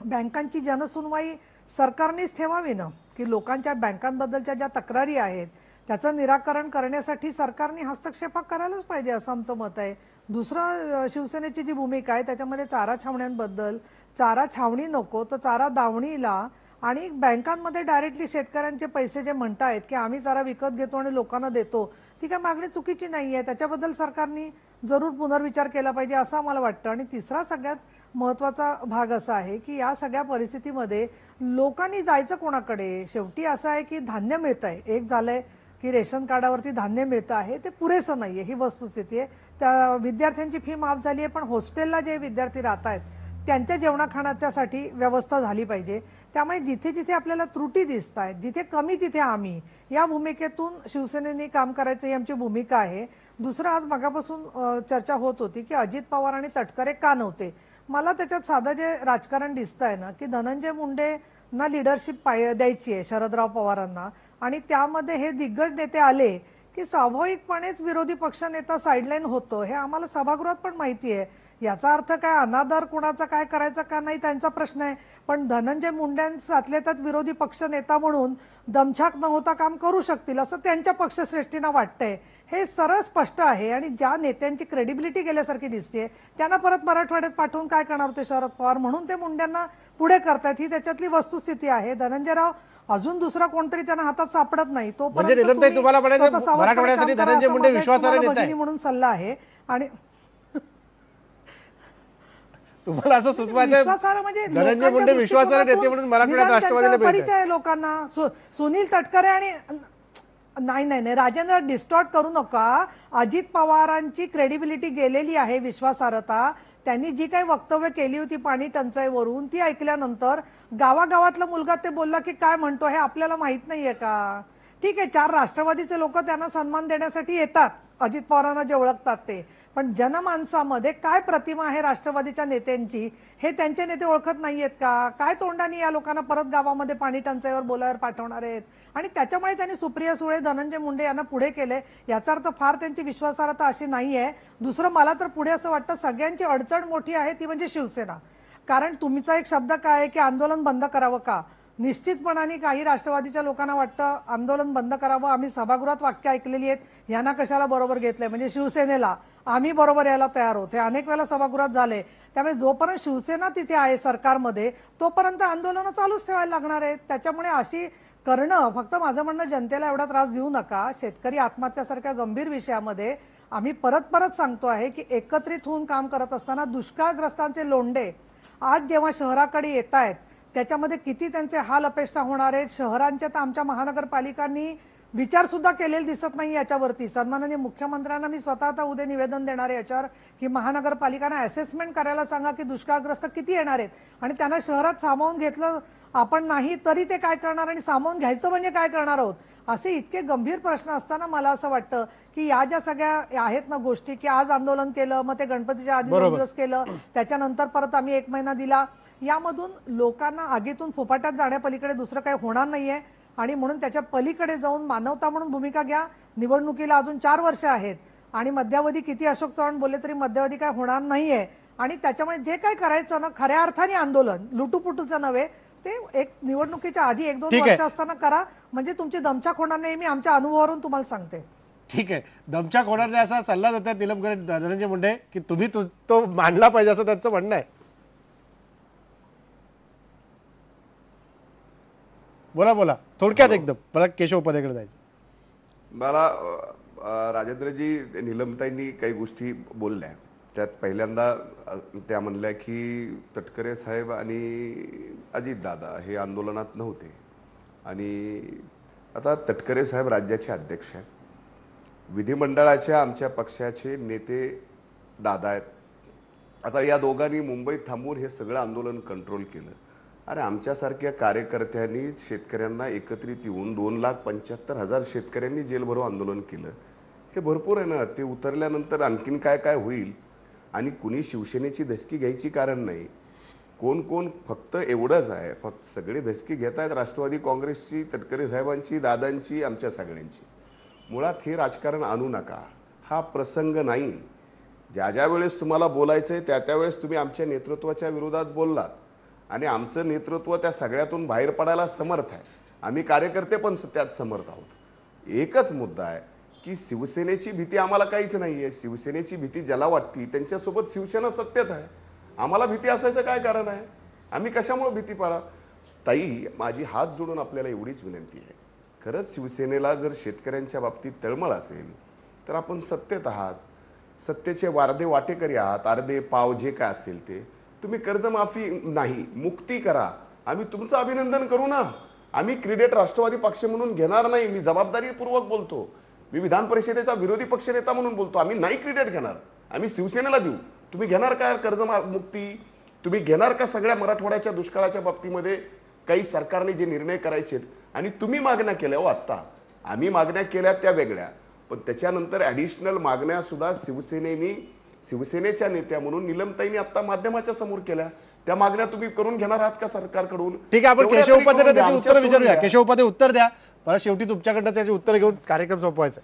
बँकांची जनसुनवाई सरकारनेच ठेवावी ना, की लोकांच्या बँकांबद्दलच्या ज्या तक्रारी आहेत त्याचं निराकरण करण्यासाठी सरकारने हस्तक्षेप करायलाच पाहिजे असं आमचं मत आहे. दुसरं शिवसेनेची जी भूमिका आहे त्याच्यामध्ये चारा छावण्यांबद्दल, चारा छावणी नको तर चारा दावणीला आणि बँकांमध्ये डायरेक्टली शेतकऱ्यांचे पैसे जे म्हणतायत की आम्ही चारा विकत घेतो आणि लोकांना देतो, ती काय मागणी चुकीची नाही आहे. त्याच्याबद्दल सरकारने जरूर पुनर्विचार केला पाहिजे असं मला वाटतं. आणि तिसरा सगळ्यात महत्त्वाचा भाग असा आहे की या सगळ्या परिस्थितीमध्ये लोकांनी जायचं कोणाकडे? शेवटी असं आहे की धान्य मिळतंय, एक झालंय की रेशन कार्डावरती धान्य मिळतं आहे, ते पुरेसं नाहीये, ही वस्तुस्थिती आहे. त्या विद्यार्थ्यांची फी माफ झाली आहे, पण हॉस्टेलला जे विद्यार्थी राहत आहेत त्यांच्या जेवणाखाण्याच्यासाठी व्यवस्था झाली पाहिजे. त्यामुळे जिथे जिथे आपल्याला त्रुटी दिसत आहेत, जिथे कमी तिथे आम्ही, या भूमिकेतून शिवसेनेने काम करायचं ही आमची भूमिका आहे. दुसरं, आज मगापासून चर्चा होत होती की अजित पवार आणि तटकरे का नव्हते. मला त्याच्यात साधं जे राजकारण दिसतंय ना की धनंजय मुंडेंना लिडरशिप द्यायची आहे शरदराव पवारांना, आणि त्यामध्ये हे दिग्गज नेते आले की स्वाभाविकपणेच विरोधी पक्षनेता साईडलाईन होतो. हे आम्हाला सभागृहात पण माहिती आहे. याचा अर्थ काय अनादर कुणाचा काय करायचा का नाही त्यांचा प्रश्न आहे, पण धनंजय मुंडेंसातले त्यात विरोधी पक्षनेता म्हणून दमछाक न होता काम करू शकतील असं त्यांच्या पक्षश्रेष्ठींना वाटतंय. हे सरळ स्पष्ट आहे. आणि ज्या नेत्यांची क्रेडिबिलिटी गेल्यासारखी दिसते त्यांना परत मराठवाड्यात पाठवून काय करणार होते शरद पवार, म्हणून ते मुंडेंना पुढे करतायत. ही त्याच्यातली वस्तुस्थिती आहे. धनंजयराव अजून दुसरा कोणतरी त्यांना हातात सापडत नाही तो तुम्हाला मराठवाड्यासाठी धनंजय मुंडे विश्वासार्ह नेता आहे म्हणून सल्ला आहे. आणि तुम्हाला असं सुचवायचं धनंजय मुंडे विश्वासार्ह नेते म्हणून मराठवाड्यात राष्ट्रवादीला परिचय आहे लोकांना. सुनील तटकरे आणि नाही राजेंद्र, डिस्टॉर्ट करू नका. अजित पवारांची क्रेडिबिलिटी गेलेली आहे, विश्वासार्हता. त्यांनी जी काही वक्तव्य केली होती पाणी टंचाईवरून ती ऐकल्यानंतर गावागावातला मुलगा ते बोलला की काय म्हणतो हे आपल्याला माहित नाहीये का? ठीक आहे, 4 राष्ट्रवादीचे लोक त्यांना सन्मान देण्यासाठी येतात, अजित पवारांना जे ओळखतात ते, पण जनमानसामध्ये काय प्रतिमा आहे राष्ट्रवादीच्या नेत्यांची हे त्यांचे नेते ओळखत नाहीयेत का? काय तोंडाने या लोकांना परत गावामध्ये पाणी टंचाईवर बोलावर पाठवणार आहेत? आणि त्याच्यामुळे त्यांनी सुप्रिया सुळे, धनंजय मुंडे यांना पुढे केले. याचा अर्थ फार त्यांची विश्वासार्हता अशी नाहीये. दुसरं, मला तर पुढे असं वाटतं सगळ्यांची अडचण मोठी आहे ती म्हणजे शिवसेना. कारण तुमचा एक शब्द काय आहे की आंदोलन बंद करावं का? निश्चितपणाने काही राष्ट्रवादीच्या लोकांना वाटतं आंदोलन बंद करावं. आम्ही सभागृहात वाक्य ऐकलेली आहेत, यांना कशाला बरोबर घेतलंय, म्हणजे शिवसेनेला आम्ही बरोबर यायला तयार होते, अनेक वेळा सभागृहात झाले. त्यामुळे जोपर्यंत शिवसेना तिथे आहे सरकारमध्ये तोपर्यंत आंदोलनं चालूच ठेवायला लागणार आहेत. त्याच्यामुळे अशी करणं, फक्त माझं म्हणणं जनतेला एवढा त्रास देऊ नका. शेतकरी आत्महत्यासारख्या गंभीर विषयामध्ये आम्ही परत परत सांगतो आहे की एकत्रित होऊन काम करत असताना दुष्काळग्रस्तांचे लोंढे आज जेव्हा शहराकडे येत आहेत त्याच्यामध्ये किती त्यांचे हाल अपेष्टा होणार आहेत. शहरांच्या तर आमच्या महानगरपालिकांनी विचार सुद्धा केलेले दिसत नाही याच्यावरती. सन्माननीय मुख्यमंत्र्यांना मी स्वतः आता उद्या निवेदन देणार आहे याच्यावर की महानगरपालिकांना असेसमेंट करायला सांगा की दुष्काळग्रस्त किती येणार आहेत आणि त्यांना शहरात सामावून घेतलं आपण नाही तरी ते काय करणार आणि सामावून घ्यायचं म्हणजे काय करणार आहोत, असे इतके गंभीर प्रश्न असताना मला असं वाटतं की या ज्या सगळ्या आहेत ना गोष्टी की आज आंदोलन केलं, मग ते गणपतीच्या आधी 2 दिवस केलं, त्याच्यानंतर परत आम्ही 1 महिना दिला, यामधून लोकांना आगीतून फुफाट्यात जाण्यापलीकडे दुसरं काही होणार नाहीये. आणि म्हणून त्याच्या पलीकडे जाऊन मानवता म्हणून भूमिका घ्या. निवडणुकीला अजून 4 वर्ष आहेत आणि मध्यावधी किती अशोक चव्हाण बोलले तरी मध्यावधी काय होणार नाहीये. आणि त्याच्यामुळे जे काय करायचं ना खऱ्या अर्थाने आंदोलन, लुटूपुटूचं नव्हे, ते एक निवडणुकीच्या आधी 1-2 वर्ष असताना करा, म्हणजे तुमची दमछाक होणार नाही. मी आमच्या अनुभवावरून तुम्हाला सांगते. ठीक आहे, दमछाक होणार नाही असा सल्ला देतात निलंबकर धनंजय मुंडे की तुम्ही तो मांडला पाहिजे असं त्यांचं म्हणणं आहे. बोला थोडक्यात एकदम, मला केशव उपाध्यायकडे जायचं. मला राजेंद्रजी, निलंबताईंनी काही गोष्टी बोलल्या, त्यात पहिल्यांदा त्या म्हणल्या की तटकरे साहेब आणि अजितदादा हे आंदोलनात नव्हते. आणि आता तटकरे साहेब राज्याचे अध्यक्ष आहेत, विधिमंडळाच्या आमच्या पक्षाचे नेते दादा आहेत. आता या दोघांनी मुंबईत थांबून हे सगळं आंदोलन कंट्रोल केलं. अरे आमच्यासारख्या कार्यकर्त्यांनी शेतकऱ्यांना एकत्रित येऊन 2,75,000 शेतकऱ्यांनी जेलभरो आंदोलन केलं. हे भरपूर आहे ना. ते उतरल्यानंतर आणखीन काय काय होईल. आणि कुणी शिवसेनेची धसकी घ्यायची कारण नाही. कोण कोण फक्त एवढंच आहे, फक्त सगळे धसकी घेत आहेत राष्ट्रवादी काँग्रेसची, तटकरे साहेबांची, दादांची, आमच्या सगळ्यांची. मुळात हे राजकारण आणू नका, हा प्रसंग नाही. ज्या ज्या वेळेस तुम्हाला बोलायचं आहे त्या त्यावेळेस तुम्ही आमच्या नेतृत्वाच्या विरोधात बोललात आणि आमचं नेतृत्व त्या सगळ्यातून बाहेर पडायला समर्थ आहे. आम्ही कार्यकर्ते पण त्यात समर्थ आहोत. एकच मुद्दा आहे की शिवसेनेची भीती आम्हाला काहीच नाहीये. शिवसेनेची भीती ज्याला वाटती त्यांच्यासोबत शिवसेना सत्तेत आहे. आम्हाला भीती असायचं काय कारण आहे? आम्ही कशामुळे भीती पाळा? ताई, माझी हात जोडून आपल्याला एवढीच विनंती आहे, खरंच शिवसेनेला जर शेतकऱ्यांच्या बाबतीत तळमळ असेल तर आपण सत्तेत आहात, सत्तेचे वारदे वाटेकरी आहात, अर्धे पाव जे काय असेल ते तुम्ही कर्जमाफी नाही मुक्ती करा, आम्ही तुमचं अभिनंदन करू ना. आम्ही क्रेडिट राष्ट्रवादी पक्ष म्हणून घेणार नाही. मी जबाबदारीपूर्वक बोलतो. मी विधान परिषदेचा विरोधी पक्षनेता म्हणून बोलतो. आम्ही नाही क्रेडिट घेणार, आम्ही शिवसेनेला देऊ. तुम्ही घेणार का कर्जमुक्ती? तुम्ही घेणार का सगळ्या मराठवाड्याच्या दुष्काळाच्या बाबतीमध्ये काही सरकारने जे निर्णय करायचे आणि तुम्ही मागण्या केल्या? हो, आत्ता आम्ही मागण्या केल्या त्या वेगळ्या, पण त्याच्यानंतर ऍडिशनल मागण्या सुद्धा शिवसेनेच्या नेत्या म्हणून नीलमताईंनी आता माध्यमाच्या समोर केल्या. त्या मागण्या तुम्ही करून घेणार आहात का सरकारकडून? ठीक आहे, आपण केशव उपाध्याय त्याची उत्तर विचारूया. केशव उपाध्याय उत्तर द्या, परत शेवटी तुमच्याकडनं त्याची उत्तर घेऊन कार्यक्रम संपवायचा.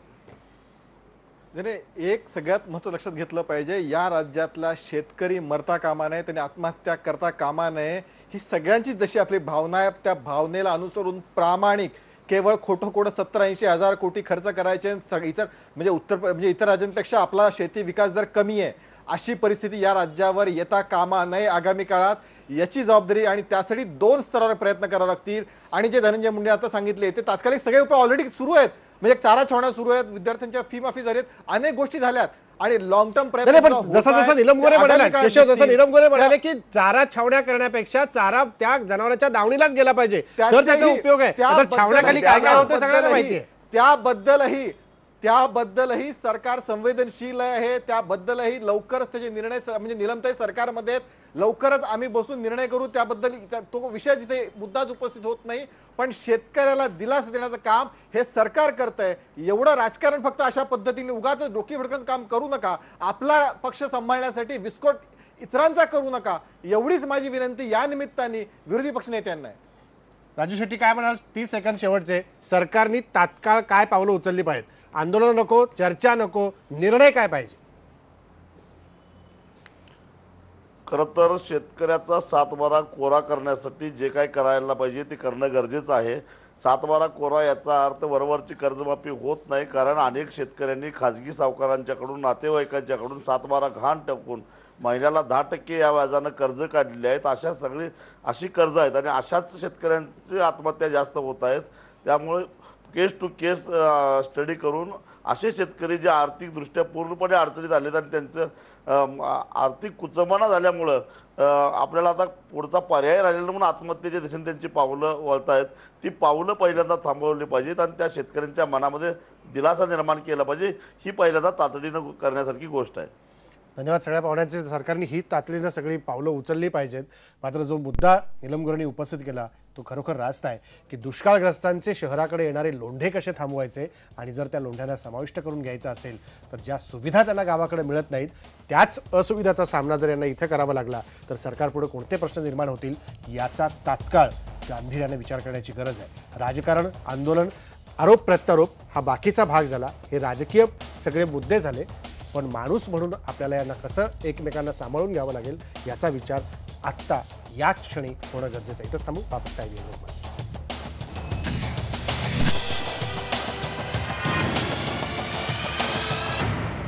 एक सगळ्यात महत्त्व लक्षात घेतलं पाहिजे, या राज्यातला शेतकरी मरता कामा नये, त्यांनी आत्महत्या करता कामा नये. ही सगळ्यांची जशी आपली भावना आहे त्या भावनेला अनुसरून प्रामाणिक केवळ खोटं 70-80 हजार कोटी खर्च करायचे, इतर म्हणजे इतर राज्यांपेक्षा आपला शेती विकास दर कमी आहे, अशी परिस्थिती या राज्यावर येता कामा नये आगामी काळात. याची जबाबदारी आणि त्यासाठी 2 स्तरावर प्रयत्न करावे लागतील. आणि जे धनंजय मुंडे आता सांगितले ते तात्कालिक सगळे उपाय ऑलरेडी सुरू आहेत. म्हणजे चारा छावण्या सुरू आहेत, विद्यार्थ्यांच्या फी माफी झालीत, अनेक गोष्टी झाल्यात आणि लॉंग टर्म प्रयत्न. जसं नीलम गोरे म्हणाले, केशव, जसं नीलम गोरे म्हणाले की चारा छावण्या करण्यापेक्षा चारा त्या जनावरांच्या दावणीलाच गेला पाहिजे, तर त्याचा उपयोग आहे. तर छावण्याखाली काय काय होतं सगळ्यांना माहिती आहे. त्याबद्दलही सरकार संवेदनशील आहे. त्याबद्दलही लवकरच त्याचे निर्णय, म्हणजे नीलमताई सरकारमध्ये लवकरच आम्ही बसून निर्णय करू. त्याबद्दल तो विषय जिथे मुद्दाच उपस्थित होत नाही, पण शेतकऱ्याला दिलासा देण्याचं काम हे सरकार करतंय. एवढं राजकारण फक्त अशा पद्धतीने उगाच डोकी फडकण्याचं काम करू नका. आपला पक्ष सांभाळण्यासाठी विस्फोट इतरांचा करू नका, एवढीच माझी विनंती या निमित्ताने विरोधी पक्षनेत्यांना आहे. राजू शेट्टी, काय म्हणाल? 30 सेकंद शेवटचे. सरकारने तात्काळ काय पावलं उचलली पाहिजेत? आंदोलन नको, चर्चा नको, निर्णय काय पाहिजे? खरं तर शेतकऱ्याचा 7/12 कोरा करण्यासाठी जे काय करायला पाहिजे ते करणं गरजेचं आहे. 7/12 कोरा याचा अर्थ वरवरची कर्जमाफी होत नाही, कारण अनेक शेतकऱ्यांनी खाजगी सावकारांच्याकडून, नातेवाईकांच्याकडून 7/12 घाण टाकून महिन्याला 10% या व्याजानं कर्ज काढलेली आहेत. अशी कर्ज आहेत आणि अशाच शेतकऱ्यांची आत्महत्या जास्त होत आहेत. त्यामुळे केस टू केस स्टडी करून असे शेतकरी जे आर्थिकदृष्ट्या पूर्णपणे अडचणीत आलेत आणि त्यांचं आर्थिक कुचंबणा झाल्यामुळं आपल्याला आता पुढचा पर्याय राहिलेला म्हणून आत्महत्येच्या दिशेने त्यांची पावलं वळतायत. ती पावलं पहिल्यांदा थांबवली पाहिजेत आणि त्या शेतकऱ्यांच्या मनामध्ये दिलासा निर्माण केला पाहिजे. ही पहिल्यांदा तातडीनं करण्यासारखी गोष्ट आहे. धन्यवाद सगळ्या पाहुण्यांचे. सरकारने ही तातडीनं सगळी पावलं उचलली पाहिजेत. मात्र जो मुद्दा नीलम गोरेंनी उपस्थित केला तो खरोखर रास्त आहे की दुष्काळग्रस्तांचे शहराकडे येणारे लोंढे कसे थांबवायचे आणि जर त्या लोंढ्यांना समाविष्ट करून घ्यायचं असेल तर ज्या सुविधा त्यांना गावाकडे मिळत नाहीत त्याच असुविधाचा सामना जर यांना इथे करावा लागला तर सरकारपुढे कोणते प्रश्न निर्माण होतील याचा तात्काळ गांभीर्याने विचार करण्याची गरज आहे. राजकारण, आंदोलन, आरोप प्रत्यारोप हा बाकीचा भाग झाला. हे राजकीय सगळे मुद्दे झाले, पण माणूस म्हणून आपल्याला यांना कसं एकमेकांना सांभाळून घ्यावं लागेल याचा विचार आत्ता याच क्षणी होणं गरजेचं आहे. इथंच थांबू.